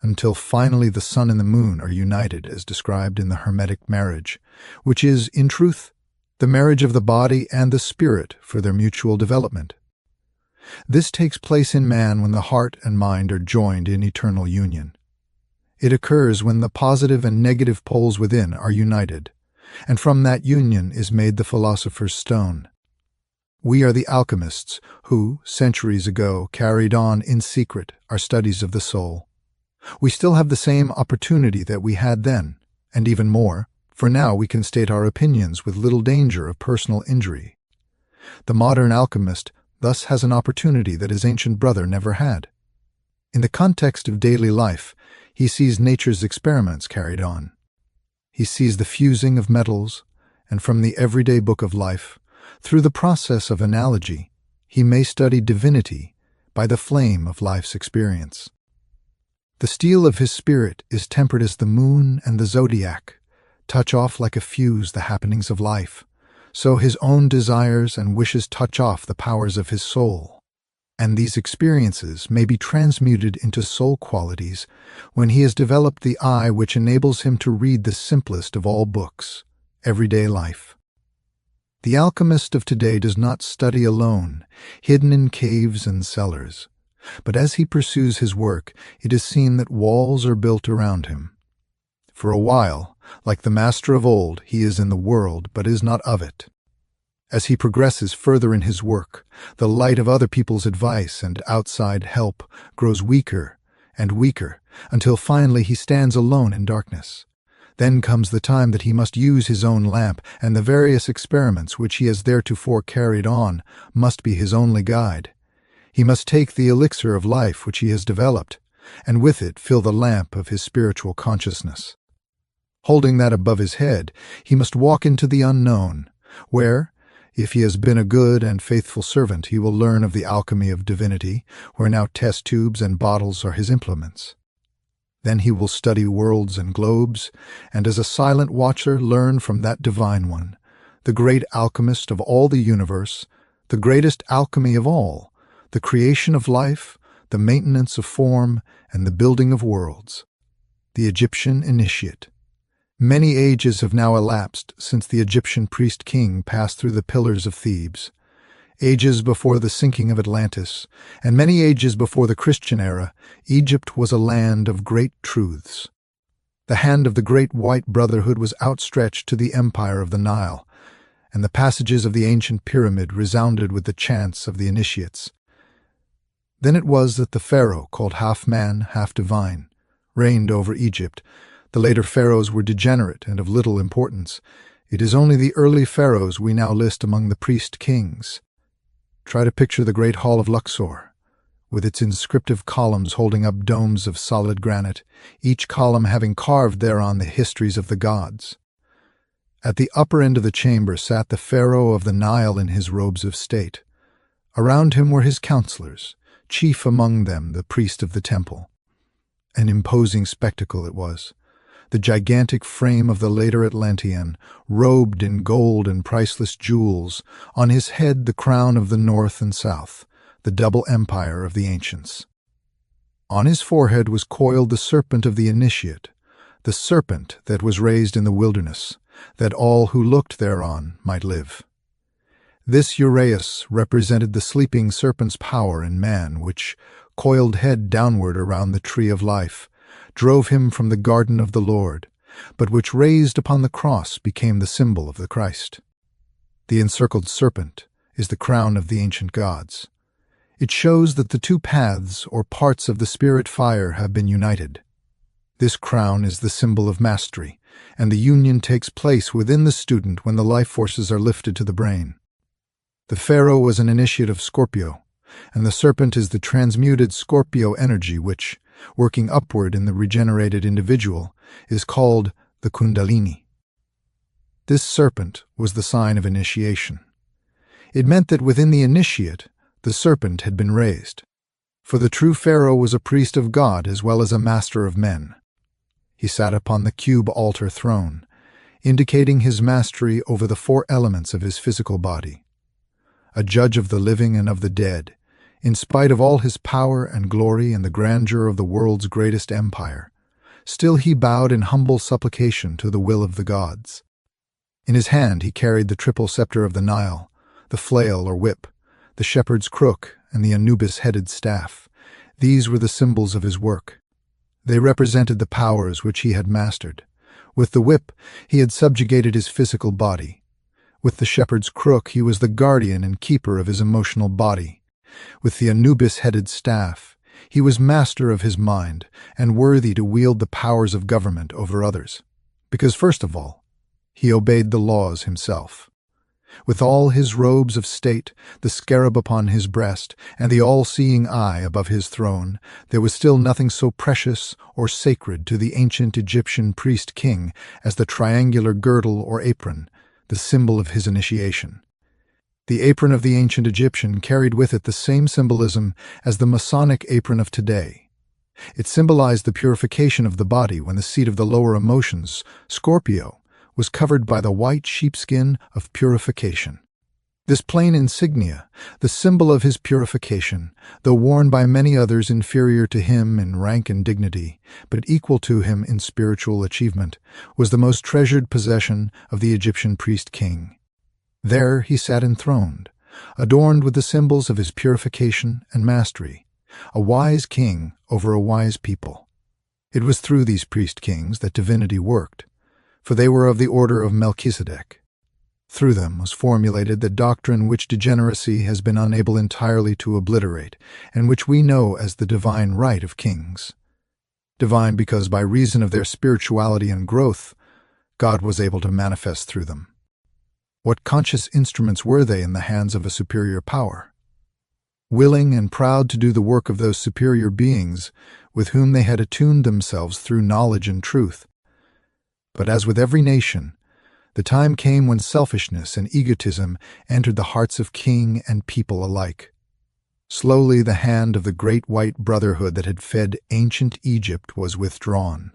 until finally the sun and the moon are united as described in the Hermetic marriage, which is, in truth, the marriage of the body and the spirit for their mutual development. This takes place in man when the heart and mind are joined in eternal union. It occurs when the positive and negative poles within are united, and from that union is made the philosopher's stone. We are the alchemists who, centuries ago, carried on in secret our studies of the soul. We still have the same opportunity that we had then, and even more, for now we can state our opinions with little danger of personal injury. The modern alchemist thus has an opportunity that his ancient brother never had. In the context of daily life, he sees nature's experiments carried on. He sees the fusing of metals, and from the everyday book of life, through the process of analogy, he may study divinity by the flame of life's experience. The steel of his spirit is tempered as the moon and the zodiac touch off like a fuse the happenings of life, so his own desires and wishes touch off the powers of his soul, and these experiences may be transmuted into soul qualities when he has developed the eye which enables him to read the simplest of all books, everyday life. The alchemist of today does not study alone, hidden in caves and cellars, but as he pursues his work, it is seen that walls are built around him. For a while, like the master of old, he is in the world, but is not of it. As he progresses further in his work, the light of other people's advice and outside help grows weaker and weaker, until finally he stands alone in darkness. Then comes the time that he must use his own lamp, and the various experiments which he has theretofore carried on must be his only guide. He must take the elixir of life which he has developed, and with it fill the lamp of his spiritual consciousness. Holding that above his head, he must walk into the unknown, where, if he has been a good and faithful servant, he will learn of the alchemy of divinity, where now test tubes and bottles are his implements. Then he will study worlds and globes, and as a silent watcher learn from that divine one, the great alchemist of all the universe, the greatest alchemy of all, the creation of life, the maintenance of form, and the building of worlds. The Egyptian initiate. Many ages have now elapsed since the Egyptian priest-king passed through the pillars of Thebes. Ages before the sinking of Atlantis, and many ages before the Christian era, Egypt was a land of great truths. The hand of the great white brotherhood was outstretched to the empire of the Nile, and the passages of the ancient pyramid resounded with the chants of the initiates. Then it was that the pharaoh, called half man, half divine, reigned over Egypt. The later pharaohs were degenerate and of little importance. It is only the early pharaohs we now list among the priest-kings. Try to picture the great hall of Luxor, with its inscriptive columns holding up domes of solid granite, each column having carved thereon the histories of the gods. At the upper end of the chamber sat the pharaoh of the Nile in his robes of state. Around him were his counselors, chief among them the priest of the temple. An imposing spectacle it was. The gigantic frame of the later Atlantean, robed in gold and priceless jewels, on his head the crown of the north and south, the double empire of the ancients. On his forehead was coiled the serpent of the initiate, the serpent that was raised in the wilderness, that all who looked thereon might live. This Uraeus represented the sleeping serpent's power in man, which, coiled head downward around the tree of life, drove him from the garden of the Lord, but which raised upon the cross became the symbol of the Christ. The encircled serpent is the crown of the ancient gods. It shows that the two paths or parts of the spirit fire have been united. This crown is the symbol of mastery, and the union takes place within the student when the life forces are lifted to the brain. The pharaoh was an initiate of Scorpio, and the serpent is the transmuted Scorpio energy which, working upward in the regenerated individual, is called the Kundalini. This serpent was the sign of initiation. It meant that within the initiate, the serpent had been raised. For the true pharaoh was a priest of God as well as a master of men. He sat upon the cube altar throne, indicating his mastery over the four elements of his physical body. A judge of the living and of the dead, in spite of all his power and glory and the grandeur of the world's greatest empire, still he bowed in humble supplication to the will of the gods. In his hand he carried the triple scepter of the Nile, the flail or whip, the shepherd's crook, and the Anubis-headed staff. These were the symbols of his work. They represented the powers which he had mastered. With the whip, he had subjugated his physical body. With the shepherd's crook, he was the guardian and keeper of his emotional body. With the Anubis-headed staff, he was master of his mind and worthy to wield the powers of government over others, because first of all, he obeyed the laws himself. With all his robes of state, the scarab upon his breast, and the all-seeing eye above his throne, there was still nothing so precious or sacred to the ancient Egyptian priest-king as the triangular girdle or apron, the symbol of his initiation. The apron of the ancient Egyptian carried with it the same symbolism as the Masonic apron of today. It symbolized the purification of the body when the seat of the lower emotions, Scorpio, was covered by the white sheepskin of purification. This plain insignia, the symbol of his purification, though worn by many others inferior to him in rank and dignity, but equal to him in spiritual achievement, was the most treasured possession of the Egyptian priest-king. There he sat enthroned, adorned with the symbols of his purification and mastery, a wise king over a wise people. It was through these priest-kings that divinity worked, for they were of the order of Melchizedek. Through them was formulated the doctrine which degeneracy has been unable entirely to obliterate, and which we know as the divine right of kings. Divine because by reason of their spirituality and growth, God was able to manifest through them. What conscious instruments were they in the hands of a superior power? willing and proud to do the work of those superior beings with whom they had attuned themselves through knowledge and truth. But as with every nation, the time came when selfishness and egotism entered the hearts of king and people alike. Slowly the hand of the great white brotherhood that had fed ancient Egypt was withdrawn.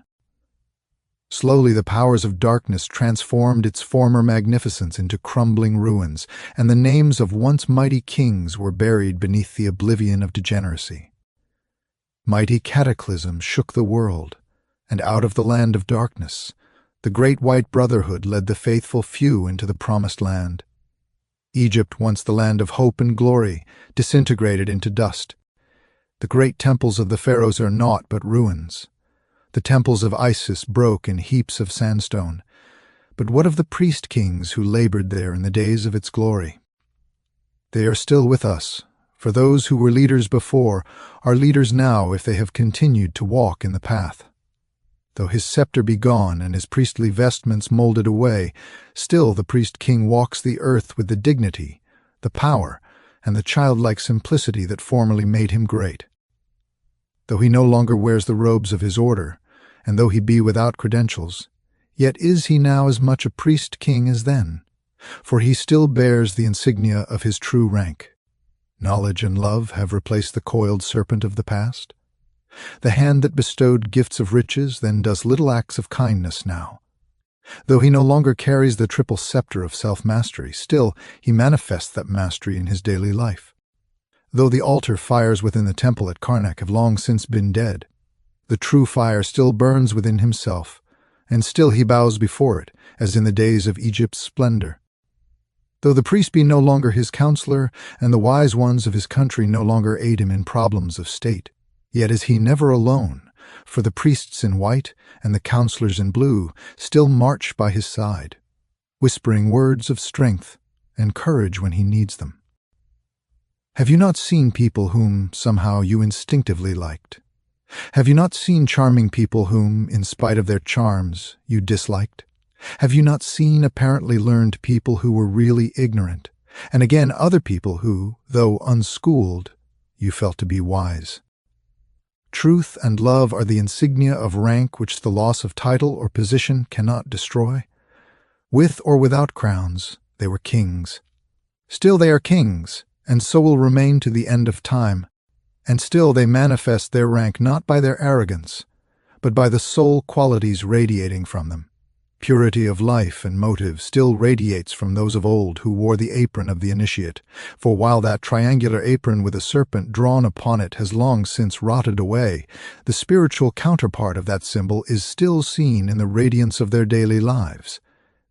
Slowly the powers of darkness transformed its former magnificence into crumbling ruins, and the names of once mighty kings were buried beneath the oblivion of degeneracy. Mighty cataclysm shook the world, and out of the land of darkness, the great white brotherhood led the faithful few into the promised land. Egypt, once the land of hope and glory, disintegrated into dust. The great temples of the pharaohs are naught but ruins. The temples of Isis broke in heaps of sandstone. But what of the priest kings who labored there in the days of its glory? They are still with us, for those who were leaders before are leaders now if they have continued to walk in the path. Though his scepter be gone and his priestly vestments molded away, still the priest-king walks the earth with the dignity, the power, and the childlike simplicity that formerly made him great. Though he no longer wears the robes of his order, and though he be without credentials, yet is he now as much a priest-king as then, for he still bears the insignia of his true rank. Knowledge and love have replaced the coiled serpent of the past. The hand that bestowed gifts of riches then does little acts of kindness now. Though he no longer carries the triple scepter of self-mastery, still he manifests that mastery in his daily life. Though the altar fires within the temple at Karnak have long since been dead, the true fire still burns within himself, and still he bows before it, as in the days of Egypt's splendor. Though the priest be no longer his counselor, and the wise ones of his country no longer aid him in problems of state, yet is he never alone, for the priests in white and the counselors in blue still march by his side, whispering words of strength and courage when he needs them. Have you not seen people whom somehow you instinctively liked? Have you not seen charming people whom, in spite of their charms, you disliked? Have you not seen apparently learned people who were really ignorant, and again other people who, though unschooled, you felt to be wise? Truth and love are the insignia of rank which the loss of title or position cannot destroy. With or without crowns, they were kings. Still they are kings, and so will remain to the end of time. And still they manifest their rank not by their arrogance, but by the soul qualities radiating from them. Purity of life and motive still radiates from those of old who wore the apron of the initiate, for while that triangular apron with a serpent drawn upon it has long since rotted away, the spiritual counterpart of that symbol is still seen in the radiance of their daily lives,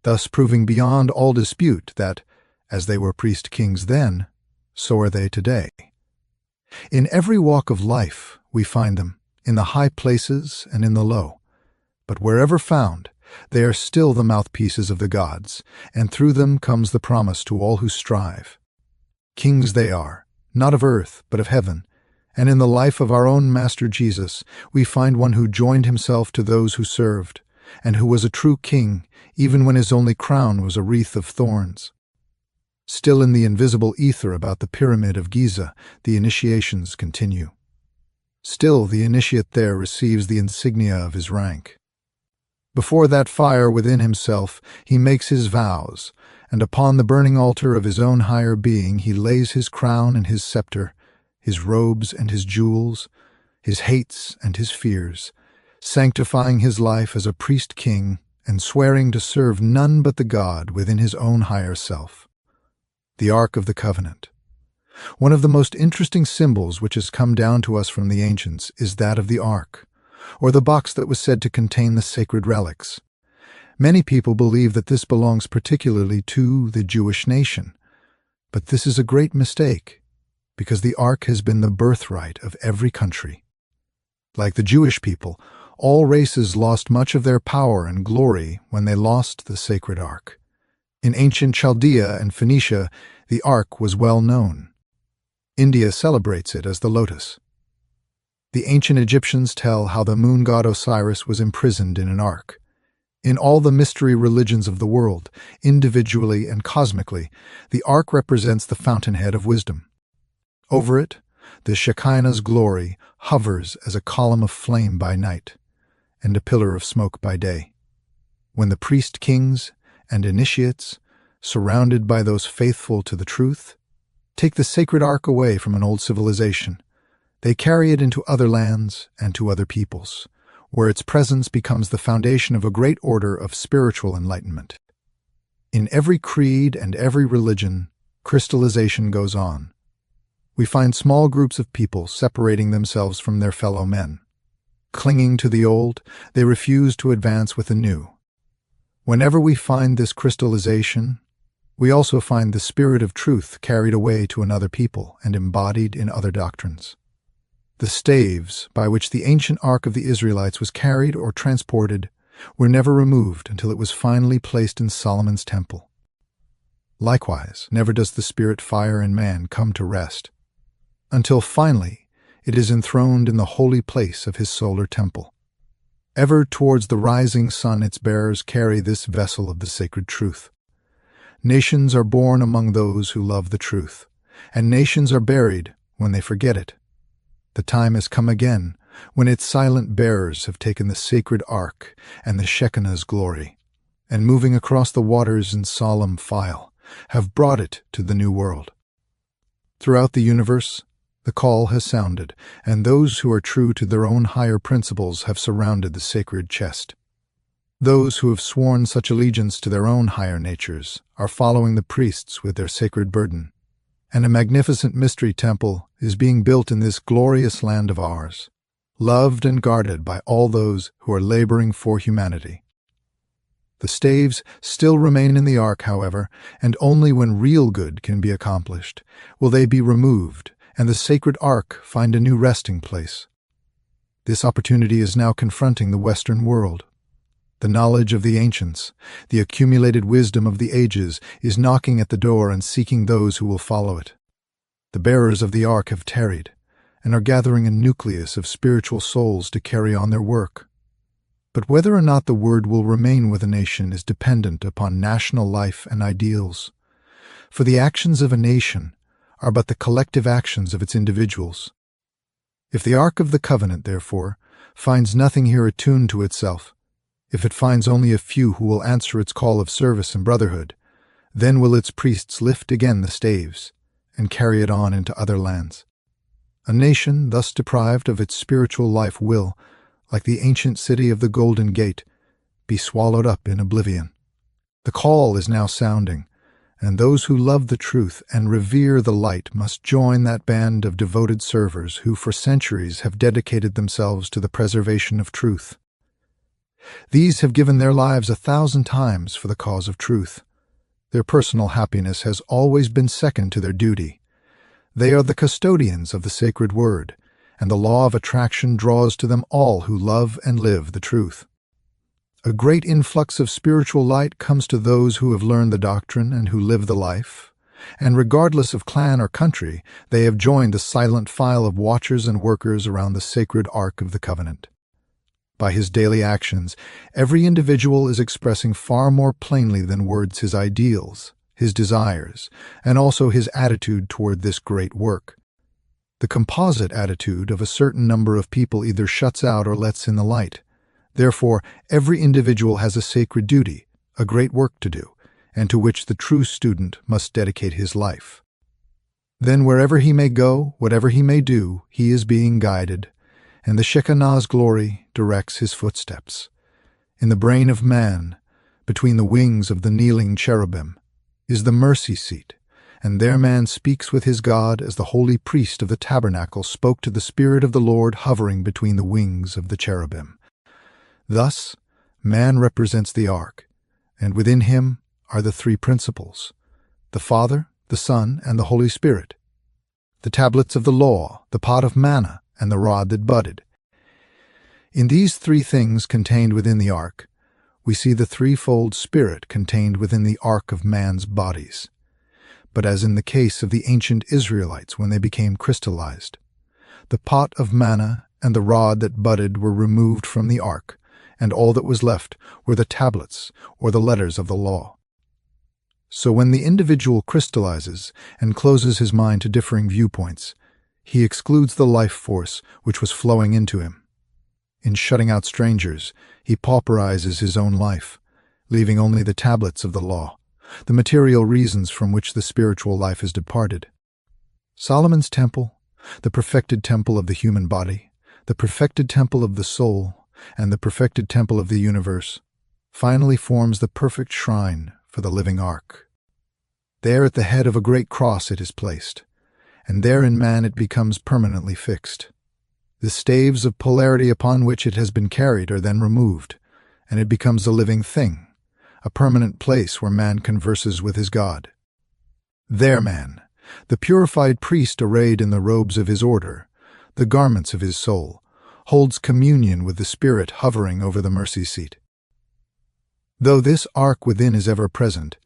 thus proving beyond all dispute that, as they were priest-kings then, so are they today. In every walk of life we find them, in the high places and in the low. But wherever found, they are still the mouthpieces of the gods, and through them comes the promise to all who strive. Kings they are, not of earth, but of heaven, and in the life of our own Master Jesus we find one who joined himself to those who served, and who was a true king even when his only crown was a wreath of thorns. Still in the invisible ether about the Pyramid of Giza, the initiations continue. Still the initiate there receives the insignia of his rank. Before that fire within himself he makes his vows, and upon the burning altar of his own higher being he lays his crown and his scepter, his robes and his jewels, his hates and his fears, sanctifying his life as a priest-king and swearing to serve none but the God within his own higher self. The Ark of the Covenant. One of the most interesting symbols which has come down to us from the ancients is that of the Ark, or the box that was said to contain the sacred relics. Many people believe that this belongs particularly to the Jewish nation, but this is a great mistake, because the Ark has been the birthright of every country. Like the Jewish people, all races lost much of their power and glory when they lost the sacred Ark. In ancient Chaldea and Phoenicia, the Ark was well known. India celebrates it as the lotus. The ancient Egyptians tell how the moon god Osiris was imprisoned in an ark. In all the mystery religions of the world, individually and cosmically, the ark represents the fountainhead of wisdom. Over it, the Shekinah's glory hovers as a column of flame by night and a pillar of smoke by day. When the priest-kings and initiates, surrounded by those faithful to the truth, take the sacred ark away from an old civilization, they carry it into other lands and to other peoples, where its presence becomes the foundation of a great order of spiritual enlightenment. In every creed and every religion, crystallization goes on. We find small groups of people separating themselves from their fellow men. Clinging to the old, they refuse to advance with the new. Whenever we find this crystallization, we also find the spirit of truth carried away to another people and embodied in other doctrines. The staves by which the ancient ark of the Israelites was carried or transported were never removed until it was finally placed in Solomon's temple. Likewise, never does the spirit fire in man come to rest, until finally it is enthroned in the holy place of his solar temple. Ever towards the rising sun its bearers carry this vessel of the sacred truth. Nations are born among those who love the truth, and nations are buried when they forget it. The time has come again when its silent bearers have taken the sacred ark and the Shekinah's glory, and moving across the waters in solemn file, have brought it to the new world. Throughout the universe, the call has sounded, and those who are true to their own higher principles have surrounded the sacred chest. Those who have sworn such allegiance to their own higher natures are following the priests with their sacred burden, and a magnificent mystery temple is being built in this glorious land of ours, loved and guarded by all those who are laboring for humanity. The staves still remain in the ark, however, and only when real good can be accomplished will they be removed and the sacred ark find a new resting place. This opportunity is now confronting the Western world. The knowledge of the ancients, the accumulated wisdom of the ages, is knocking at the door and seeking those who will follow it. The bearers of the ark have tarried, and are gathering a nucleus of spiritual souls to carry on their work. But whether or not the word will remain with a nation is dependent upon national life and ideals. For the actions of a nation are but the collective actions of its individuals. If the Ark of the Covenant, therefore, finds nothing here attuned to itself, if it finds only a few who will answer its call of service and brotherhood, then will its priests lift again the staves and carry it on into other lands. A nation thus deprived of its spiritual life will, like the ancient city of the Golden Gate, be swallowed up in oblivion. The call is now sounding, and those who love the truth and revere the light must join that band of devoted servers who for centuries have dedicated themselves to the preservation of truth. These have given their lives 1,000 times for the cause of truth. Their personal happiness has always been second to their duty. They are the custodians of the sacred word, and the law of attraction draws to them all who love and live the truth. A great influx of spiritual light comes to those who have learned the doctrine and who live the life, and regardless of clan or country, they have joined the silent file of watchers and workers around the sacred Ark of the Covenant. By his daily actions, every individual is expressing far more plainly than words his ideals, his desires, and also his attitude toward this great work. The composite attitude of a certain number of people either shuts out or lets in the light. Therefore, every individual has a sacred duty, a great work to do, and to which the true student must dedicate his life. Then wherever he may go, whatever he may do, he is being guided, and the Shekinah's glory directs his footsteps. In the brain of man, between the wings of the kneeling cherubim, is the mercy seat, and there man speaks with his God as the holy priest of the tabernacle spoke to the Spirit of the Lord hovering between the wings of the cherubim. Thus, man represents the ark, and within him are the three principles: the Father, the Son, and the Holy Spirit, the tablets of the law, the pot of manna, and the rod that budded. In these three things contained within the ark, we see the threefold spirit contained within the ark of man's bodies. But as in the case of the ancient Israelites when they became crystallized, the pot of manna and the rod that budded were removed from the ark, and all that was left were the tablets or the letters of the law. So when the individual crystallizes and closes his mind to differing viewpoints, he excludes the life force which was flowing into him. In shutting out strangers, he pauperizes his own life, leaving only the tablets of the law, the material reasons from which the spiritual life has departed. Solomon's temple, the perfected temple of the human body, the perfected temple of the soul, and the perfected temple of the universe, finally forms the perfect shrine for the living ark. There at the head of a great cross it is placed, and there in man it becomes permanently fixed. The staves of polarity upon which it has been carried are then removed, and it becomes a living thing, a permanent place where man converses with his God. There man, the purified priest arrayed in the robes of his order, the garments of his soul, holds communion with the Spirit hovering over the mercy seat. Though this ark within is ever present,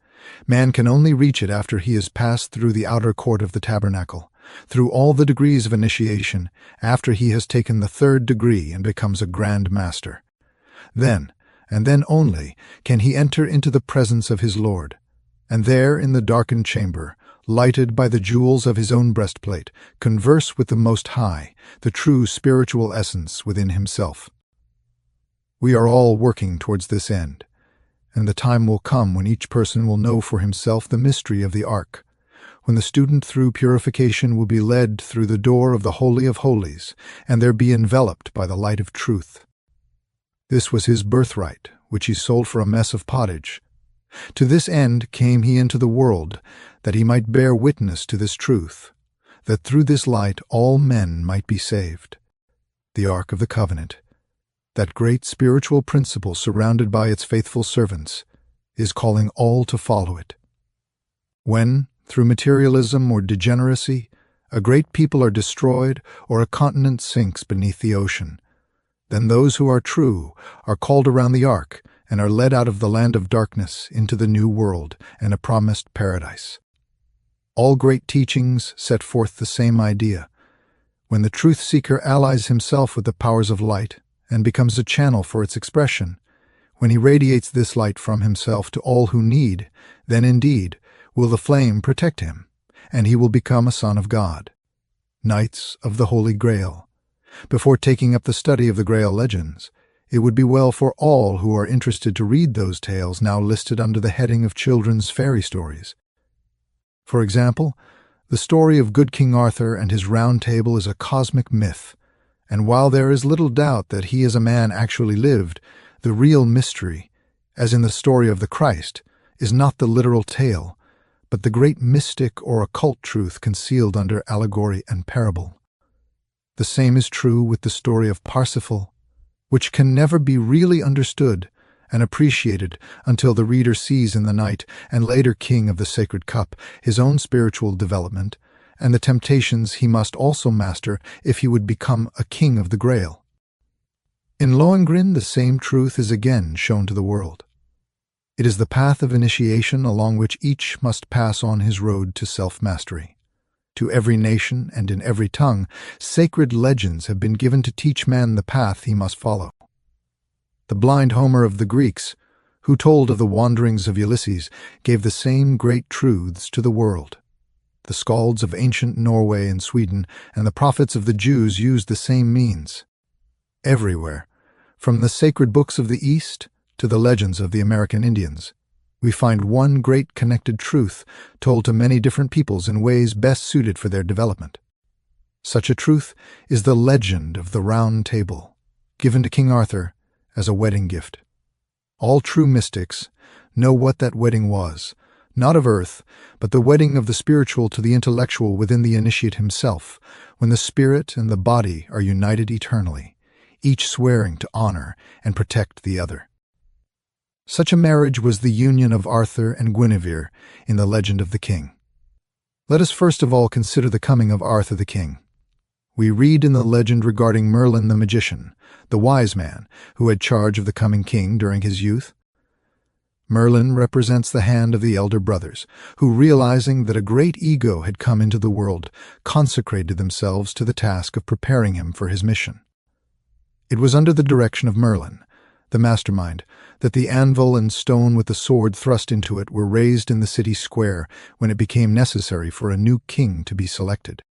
man can only reach it after he has passed through the outer court of the tabernacle, through all the degrees of initiation, after he has taken the third degree and becomes a Grand Master. Then, and then only, can he enter into the presence of his Lord, and there in the darkened chamber, lighted by the jewels of his own breastplate, converse with the Most High, the true spiritual essence within himself. We are all working towards this end, and the time will come when each person will know for himself the mystery of the ark, when the student through purification will be led through the door of the Holy of Holies, and there be enveloped by the light of truth. This was his birthright, which he sold for a mess of pottage. To this end came he into the world, that he might bear witness to this truth, that through this light all men might be saved. The Ark of the Covenant, that great spiritual principle surrounded by its faithful servants, is calling all to follow it. When, through materialism or degeneracy, a great people are destroyed or a continent sinks beneath the ocean, then those who are true are called around the ark and are led out of the land of darkness into the new world and a promised paradise. All great teachings set forth the same idea. When the truth-seeker allies himself with the powers of light and becomes a channel for its expression, when he radiates this light from himself to all who need, then indeed will the flame protect him, and he will become a son of God. Knights of the Holy Grail. Before taking up the study of the Grail legends, it would be well for all who are interested to read those tales now listed under the heading of children's fairy stories. For example, the story of good King Arthur and his Round Table is a cosmic myth, and while there is little doubt that he as a man actually lived, the real mystery, as in the story of the Christ, is not the literal tale, but the great mystic or occult truth concealed under allegory and parable. The same is true with the story of Parsifal, which can never be really understood and appreciated until the reader sees in the knight and later king of the sacred cup his own spiritual development and the temptations he must also master if he would become a king of the Grail. In Lohengrin, the same truth is again shown to the world. It is the path of initiation along which each must pass on his road to self-mastery. To every nation and in every tongue, sacred legends have been given to teach man the path he must follow. The blind Homer of the Greeks, who told of the wanderings of Ulysses, gave the same great truths to the world. The skalds of ancient Norway and Sweden and the prophets of the Jews used the same means. Everywhere, from the sacred books of the East to the legends of the American Indians, we find one great connected truth told to many different peoples in ways best suited for their development. Such a truth is the legend of the Round Table, given to King Arthur as a wedding gift. All true mystics know what that wedding was, not of earth, but the wedding of the spiritual to the intellectual within the initiate himself, when the spirit and the body are united eternally, each swearing to honor and protect the other. Such a marriage was the union of Arthur and Guinevere in the legend of the king. Let us first of all consider the coming of Arthur the king. We read in the legend regarding Merlin the magician, the wise man who had charge of the coming king during his youth. Merlin represents the hand of the elder brothers, who, realizing that a great ego had come into the world, consecrated themselves to the task of preparing him for his mission. It was under the direction of Merlin the mastermind, that the anvil and stone with the sword thrust into it were raised in the city square when it became necessary for a new king to be selected.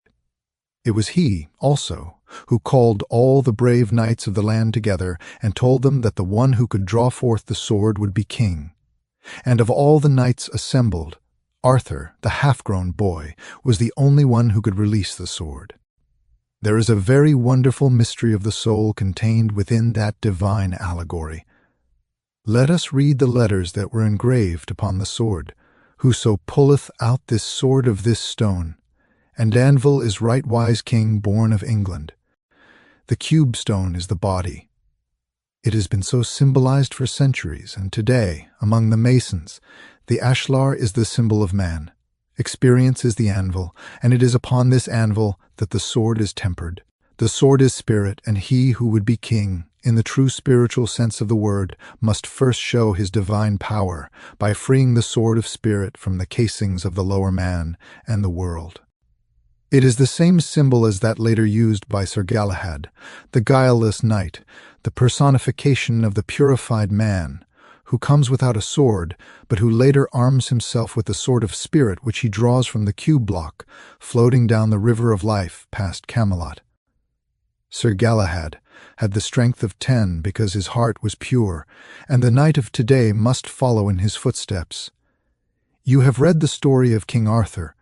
It was he, also, who called all the brave knights of the land together and told them that the one who could draw forth the sword would be king. And of all the knights assembled, Arthur, the half-grown boy, was the only one who could release the sword. There is a very wonderful mystery of the soul contained within that divine allegory. Let us read the letters that were engraved upon the sword. Whoso pulleth out this sword of this stone, and anvil is right wise king born of England. The cube stone is the body. It has been so symbolized for centuries, and today, among the Masons, the ashlar is the symbol of man. Experience is the anvil, and it is upon this anvil that the sword is tempered. The sword is spirit, and he who would be king, in the true spiritual sense of the word, must first show his divine power by freeing the sword of spirit from the casings of the lower man and the world. It is the same symbol as that later used by Sir Galahad, the guileless knight, the personification of the purified man, who comes without a sword, but who later arms himself with the sword of spirit which he draws from the cube block, floating down the river of life past Camelot. Sir Galahad had the strength of 10 because his heart was pure, and the knight of today must follow in his footsteps. You have read the story of King Arthur.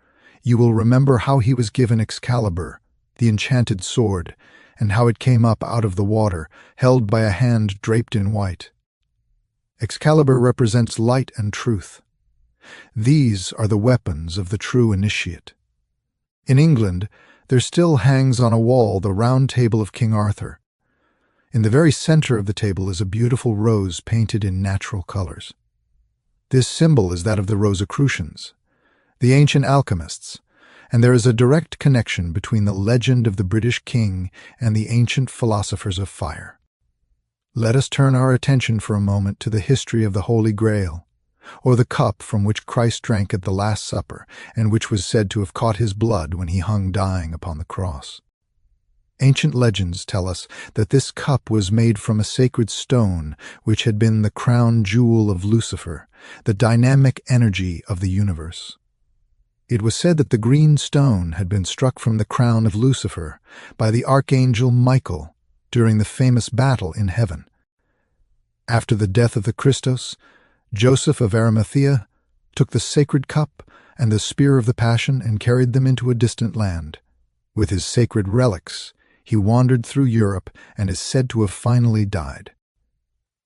You will remember how he was given Excalibur, the enchanted sword, and how it came up out of the water, held by a hand draped in white. Excalibur represents light and truth. These are the weapons of the true initiate. In England, there still hangs on a wall the round table of King Arthur. In the very center of the table is a beautiful rose painted in natural colors. This symbol is that of the Rosicrucians, the ancient alchemists, and there is a direct connection between the legend of the British king and the ancient philosophers of fire. Let us turn our attention for a moment to the history of the Holy Grail, or the cup from which Christ drank at the Last Supper, and which was said to have caught his blood when he hung dying upon the cross. Ancient legends tell us that this cup was made from a sacred stone which had been the crown jewel of Lucifer, the dynamic energy of the universe. It was said that the green stone had been struck from the crown of Lucifer by the archangel Michael during the famous battle in heaven. After the death of the Christos, Joseph of Arimathea took the sacred cup and the spear of the Passion and carried them into a distant land. With his sacred relics, he wandered through Europe and is said to have finally died.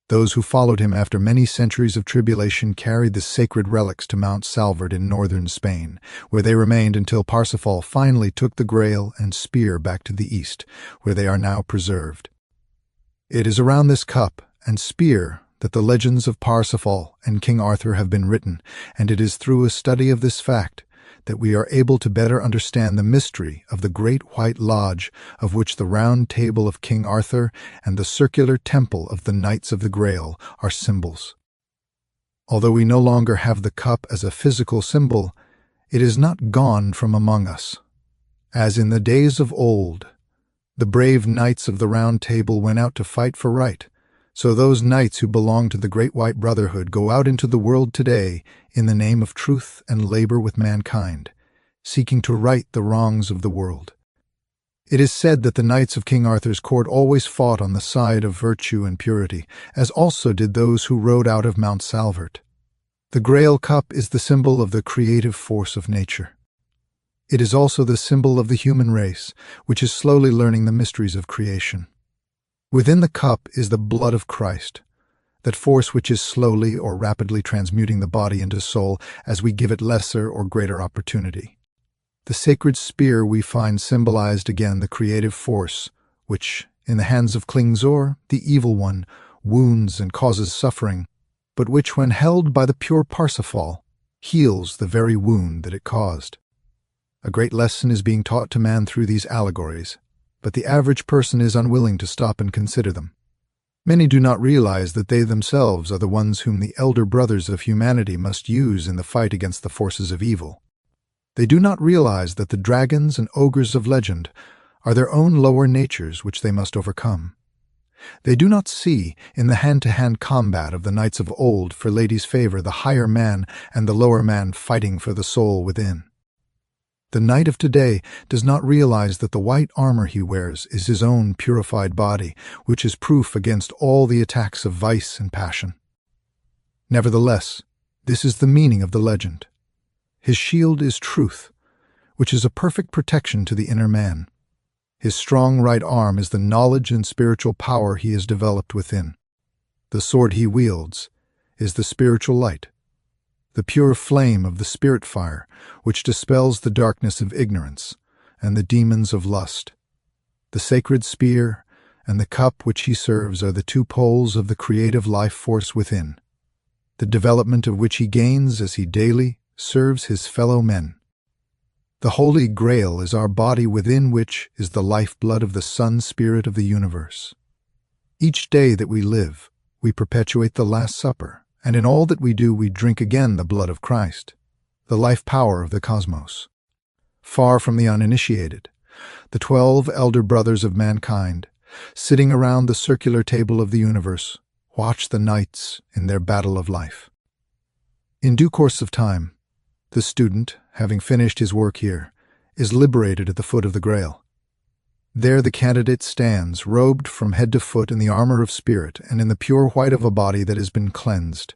Those who followed him after many centuries of tribulation carried the sacred relics to Mount Salvard in northern Spain, where they remained until Parsifal finally took the Grail and spear back to the east, where they are now preserved. It is around this cup and spear that the legends of Parsifal and King Arthur have been written, and it is through a study of this fact that we are able to better understand the mystery of the Great White Lodge, of which the round table of King Arthur and the circular temple of the Knights of the Grail are symbols. Although we no longer have the cup as a physical symbol, it is not gone from among us. As in the days of old, the brave knights of the Round Table went out to fight for right, so those knights who belong to the Great White Brotherhood go out into the world today in the name of truth and labor with mankind, seeking to right the wrongs of the world. It is said that the knights of King Arthur's court always fought on the side of virtue and purity, as also did those who rode out of Mount Salvard. The Grail cup is the symbol of the creative force of nature. It is also the symbol of the human race, which is slowly learning the mysteries of creation. Within the cup is the blood of Christ, that force which is slowly or rapidly transmuting the body into soul as we give it lesser or greater opportunity. The sacred spear we find symbolized again the creative force, which, in the hands of Klingzor, the evil one, wounds and causes suffering, but which, when held by the pure Parsifal, heals the very wound that it caused. A great lesson is being taught to man through these allegories, but the average person is unwilling to stop and consider them. Many do not realize that they themselves are the ones whom the elder brothers of humanity must use in the fight against the forces of evil. They do not realize that the dragons and ogres of legend are their own lower natures which they must overcome. They do not see, in the hand-to-hand combat of the knights of old for lady's favor, the higher man and the lower man fighting for the soul within. The knight of today does not realize that the white armor he wears is his own purified body, which is proof against all the attacks of vice and passion. Nevertheless, this is the meaning of the legend. His shield is truth, which is a perfect protection to the inner man. His strong right arm is the knowledge and spiritual power he has developed within. The sword he wields is the spiritual light, the pure flame of the spirit fire, which dispels the darkness of ignorance and the demons of lust. The sacred spear and the cup which he serves are the two poles of the creative life force within, the development of which he gains as he daily serves his fellow men. The Holy Grail is our body within which is the lifeblood of the Sun Spirit of the universe. Each day that we live, we perpetuate the Last Supper, and in all that we do we drink again the blood of Christ, the life power of the cosmos. Far from the uninitiated, the 12 elder brothers of mankind, sitting around the circular table of the universe, watch the knights in their battle of life. In due course of time, the student, having finished his work here, is liberated at the foot of the Grail. There the candidate stands, robed from head to foot in the armor of spirit and in the pure white of a body that has been cleansed.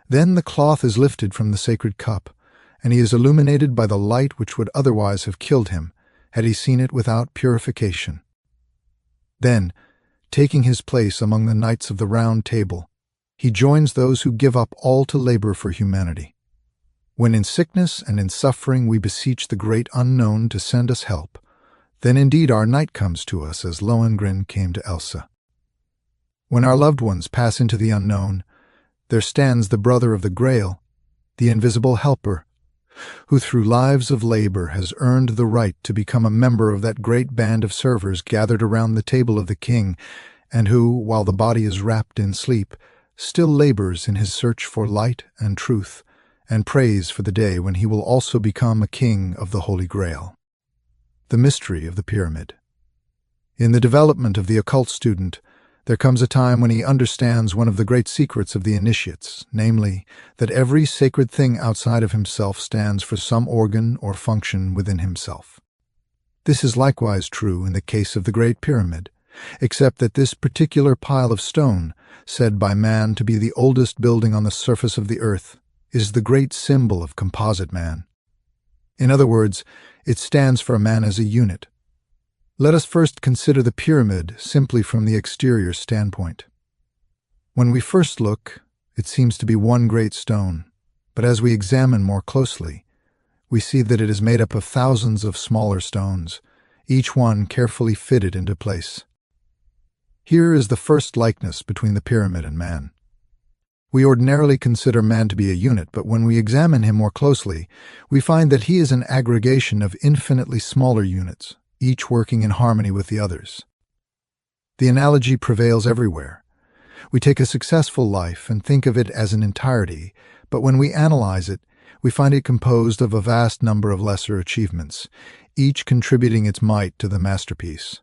Then the cloth is lifted from the sacred cup, and he is illuminated by the light which would otherwise have killed him had he seen it without purification. Then, taking his place among the knights of the Round Table, he joins those who give up all to labor for humanity. When in sickness and in suffering we beseech the great unknown to send us help, then indeed our knight comes to us as Lohengrin came to Elsa. When our loved ones pass into the unknown, there stands the brother of the Grail, the invisible helper, who through lives of labor has earned the right to become a member of that great band of servers gathered around the table of the king, and who, while the body is wrapped in sleep, still labors in his search for light and truth, and prays for the day when he will also become a king of the Holy Grail. The mystery of the pyramid. In the development of the occult student, there comes a time when he understands one of the great secrets of the initiates, namely, that every sacred thing outside of himself stands for some organ or function within himself. This is likewise true in the case of the Great Pyramid, except that this particular pile of stone, said by man to be the oldest building on the surface of the earth, is the great symbol of composite man. In other words, it stands for man as a unit. Let us first consider the pyramid simply from the exterior standpoint. When we first look, it seems to be one great stone, but as we examine more closely, we see that it is made up of thousands of smaller stones, each one carefully fitted into place. Here is the first likeness between the pyramid and man. We ordinarily consider man to be a unit, but when we examine him more closely, we find that he is an aggregation of infinitely smaller units, each working in harmony with the others. The analogy prevails everywhere. We take a successful life and think of it as an entirety, but when we analyze it, we find it composed of a vast number of lesser achievements, each contributing its mite to the masterpiece.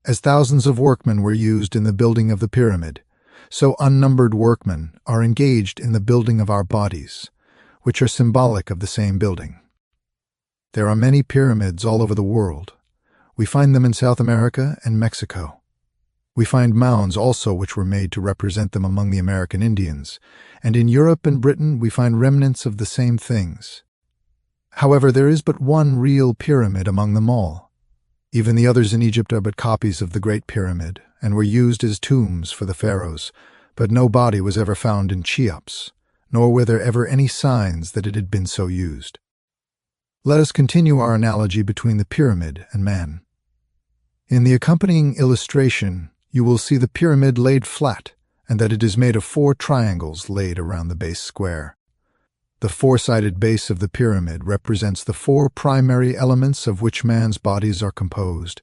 As thousands of workmen were used in the building of the pyramid, so unnumbered workmen are engaged in the building of our bodies, which are symbolic of the same building. There are many pyramids all over the world. We find them in South America and Mexico. We find mounds also which were made to represent them among the American Indians, and in Europe and Britain we find remnants of the same things. However, there is but one real pyramid among them all. Even the others in Egypt are but copies of the Great Pyramid, and were used as tombs for the pharaohs, but no body was ever found in Cheops, nor were there ever any signs that it had been so used. Let us continue our analogy between the pyramid and man. In the accompanying illustration, you will see the pyramid laid flat, and that it is made of 4 triangles laid around the base square. The 4-sided base of the pyramid represents the 4 primary elements of which man's bodies are composed.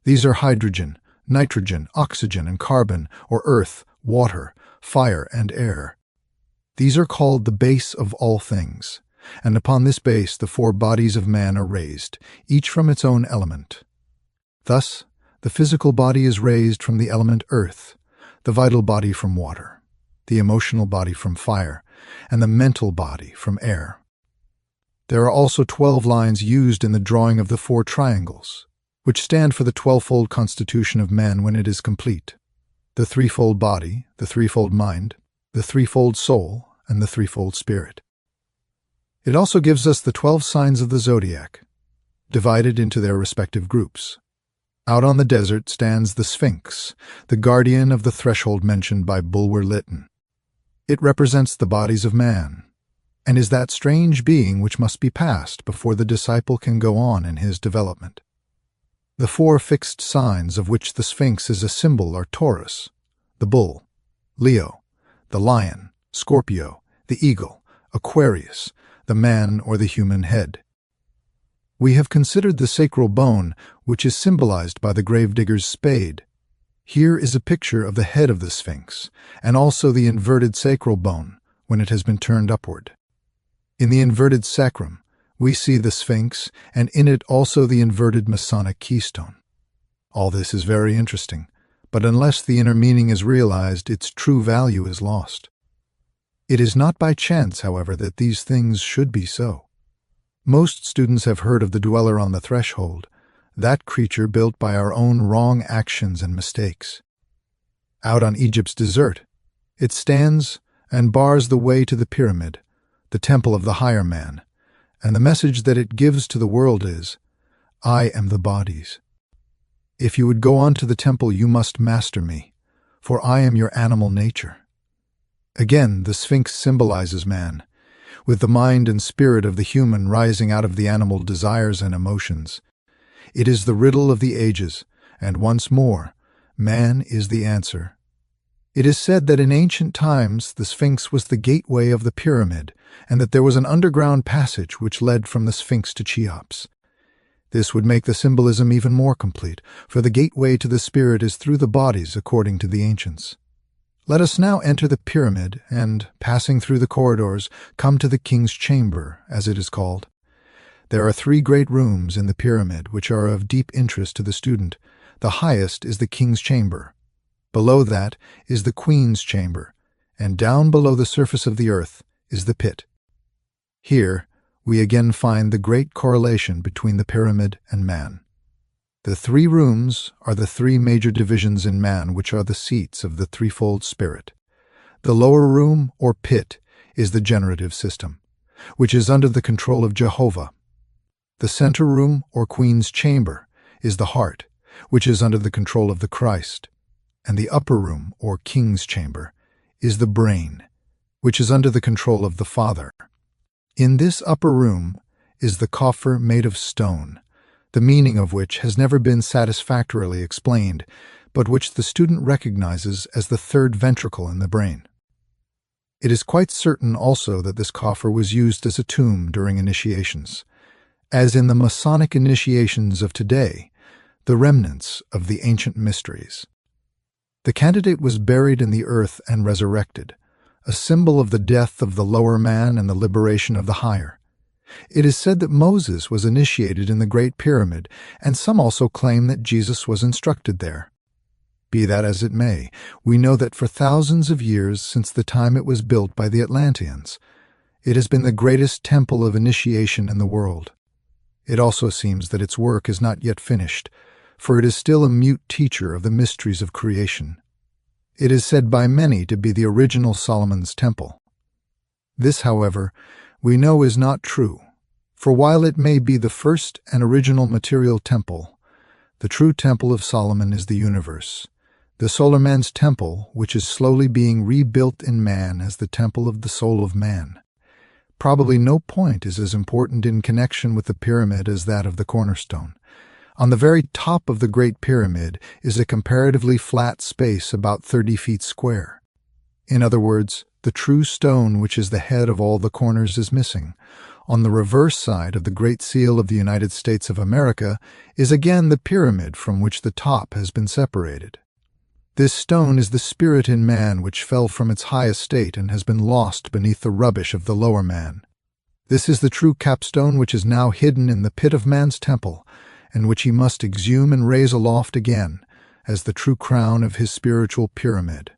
These are hydrogen, nitrogen, oxygen, and carbon, or earth, water, fire, and air. These are called the base of all things, and upon this base the 4 bodies of man are raised, each from its own element. Thus, The physical body is raised from the element earth, the vital body from water, the emotional body from fire, and the mental body from air. There are also 12 lines used in the drawing of the 4 triangles, which stand for the 12-fold constitution of man when it is complete: the threefold body, the threefold mind, the threefold soul, and the threefold spirit. It also gives us the 12 signs of the zodiac, divided into their respective groups. Out on the desert stands the Sphinx, the guardian of the threshold mentioned by Bulwer Lytton. It represents the bodies of man, and is that strange being which must be passed before the disciple can go on in his development. The 4 fixed signs of which the Sphinx is a symbol are Taurus, the bull; Leo, the lion; Scorpio, the eagle; Aquarius, the man or the human head. We have considered the sacral bone, which is symbolized by the gravedigger's spade. Here is a picture of the head of the Sphinx, and also the inverted sacral bone when it has been turned upward. In the inverted sacrum, we see the Sphinx, and in it also the inverted Masonic keystone. All this is very interesting, but unless the inner meaning is realized, its true value is lost. It is not by chance, however, that these things should be so. Most students have heard of the dweller on the threshold, that creature built by our own wrong actions and mistakes. Out on Egypt's desert, it stands and bars the way to the pyramid, the temple of the higher man, and the message that it gives to the world is, "I am the bodies. If you would go on to the temple, you must master me, for I am your animal nature." Again, the Sphinx symbolizes man, with the mind and spirit of the human rising out of the animal desires and emotions. It is the riddle of the ages, and once more, man is the answer. It is said that in ancient times the Sphinx was the gateway of the pyramid, and that there was an underground passage which led from the Sphinx to Cheops. This would make the symbolism even more complete, for the gateway to the spirit is through the bodies according to the ancients. Let us now enter the pyramid and, passing through the corridors, come to the king's chamber, as it is called. There are 3 great rooms in the pyramid which are of deep interest to the student. The highest is the king's chamber. Below that is the queen's chamber, and down below the surface of the earth is the pit. Here we again find the great correlation between the pyramid and man. The 3 rooms are the 3 major divisions in man, which are the seats of the threefold spirit. The lower room, or pit, is the generative system, which is under the control of Jehovah. The center room, or queen's chamber, is the heart, which is under the control of the Christ. And the upper room, or king's chamber, is the brain, which is under the control of the Father. In this upper room is the coffer made of stone, the meaning of which has never been satisfactorily explained, but which the student recognizes as the 3rd ventricle in the brain. It is quite certain also that this coffer was used as a tomb during initiations, as in the Masonic initiations of today, the remnants of the ancient mysteries. The candidate was buried in the earth and resurrected, a symbol of the death of the lower man and the liberation of the higher. It is said that Moses was initiated in the Great Pyramid, and some also claim that Jesus was instructed there. Be that as it may, we know that for thousands of years since the time it was built by the Atlanteans, it has been the greatest temple of initiation in the world. It also seems that its work is not yet finished, for it is still a mute teacher of the mysteries of creation. It is said by many to be the original Solomon's temple. This, however, we know is not true, for while it may be the first and original material temple, the true temple of Solomon is the universe, the solar man's temple, which is slowly being rebuilt in man as the temple of the soul of man. Probably no point is as important in connection with the pyramid as that of the cornerstone. On the very top of the Great Pyramid is a comparatively flat space about 30 feet square. In other words, the true stone which is the head of all the corners is missing. On the reverse side of the Great Seal of the United States of America is again the pyramid from which the top has been separated. This stone is the spirit in man which fell from its high estate and has been lost beneath the rubbish of the lower man. This is the true capstone which is now hidden in the pit of man's temple, and which he must exhume and raise aloft again as the true crown of his spiritual pyramid.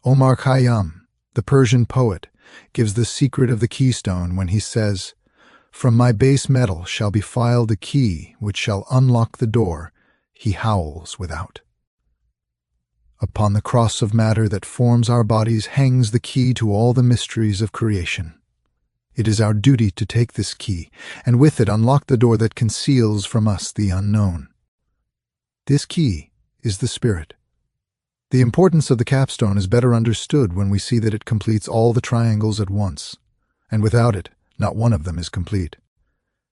Omar Khayyam, the Persian poet, gives the secret of the keystone when he says, "From my base metal shall be filed a key which shall unlock the door he howls without." Upon the cross of matter that forms our bodies hangs the key to all the mysteries of creation. It is our duty to take this key, and with it unlock the door that conceals from us the unknown. This key is the spirit. The importance of the capstone is better understood when we see that it completes all the triangles at once, and without it, not one of them is complete.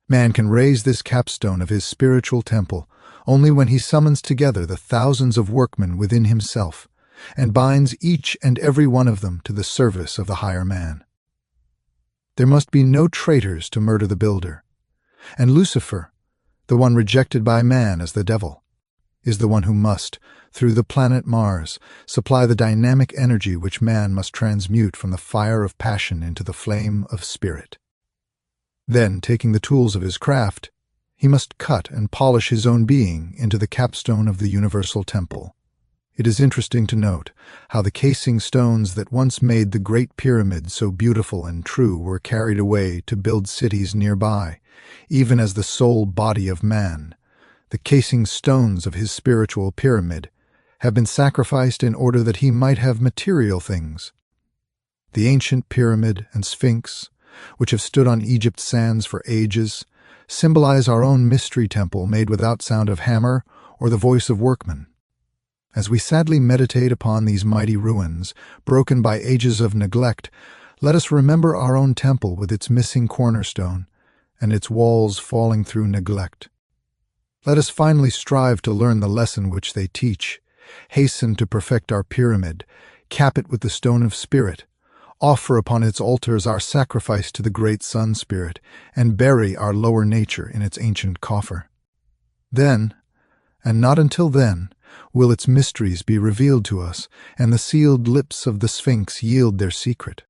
Man can raise this capstone of his spiritual temple only when he summons together the thousands of workmen within himself and binds each and every one of them to the service of the higher man. There must be no traitors to murder the builder, and Lucifer, the one rejected by man as the devil, is the one who must, through the planet Mars, supply the dynamic energy which man must transmute from the fire of passion into the flame of spirit. Then, taking the tools of his craft, he must cut and polish his own being into the capstone of the universal temple. It is interesting to note how the casing stones that once made the Great Pyramid so beautiful and true were carried away to build cities nearby, even as the sole body of man, the casing stones of his spiritual pyramid, have been sacrificed in order that he might have material things. The ancient pyramid and sphinx, which have stood on Egypt's sands for ages, symbolize our own mystery temple made without sound of hammer or the voice of workman. As we sadly meditate upon these mighty ruins, broken by ages of neglect, let us remember our own temple with its missing cornerstone and its walls falling through neglect. Let us finally strive to learn the lesson which they teach, hasten to perfect our pyramid, cap it with the stone of spirit, offer upon its altars our sacrifice to the great sun spirit, and bury our lower nature in its ancient coffer. Then, and not until then, will its mysteries be revealed to us, and the sealed lips of the Sphinx yield their secret.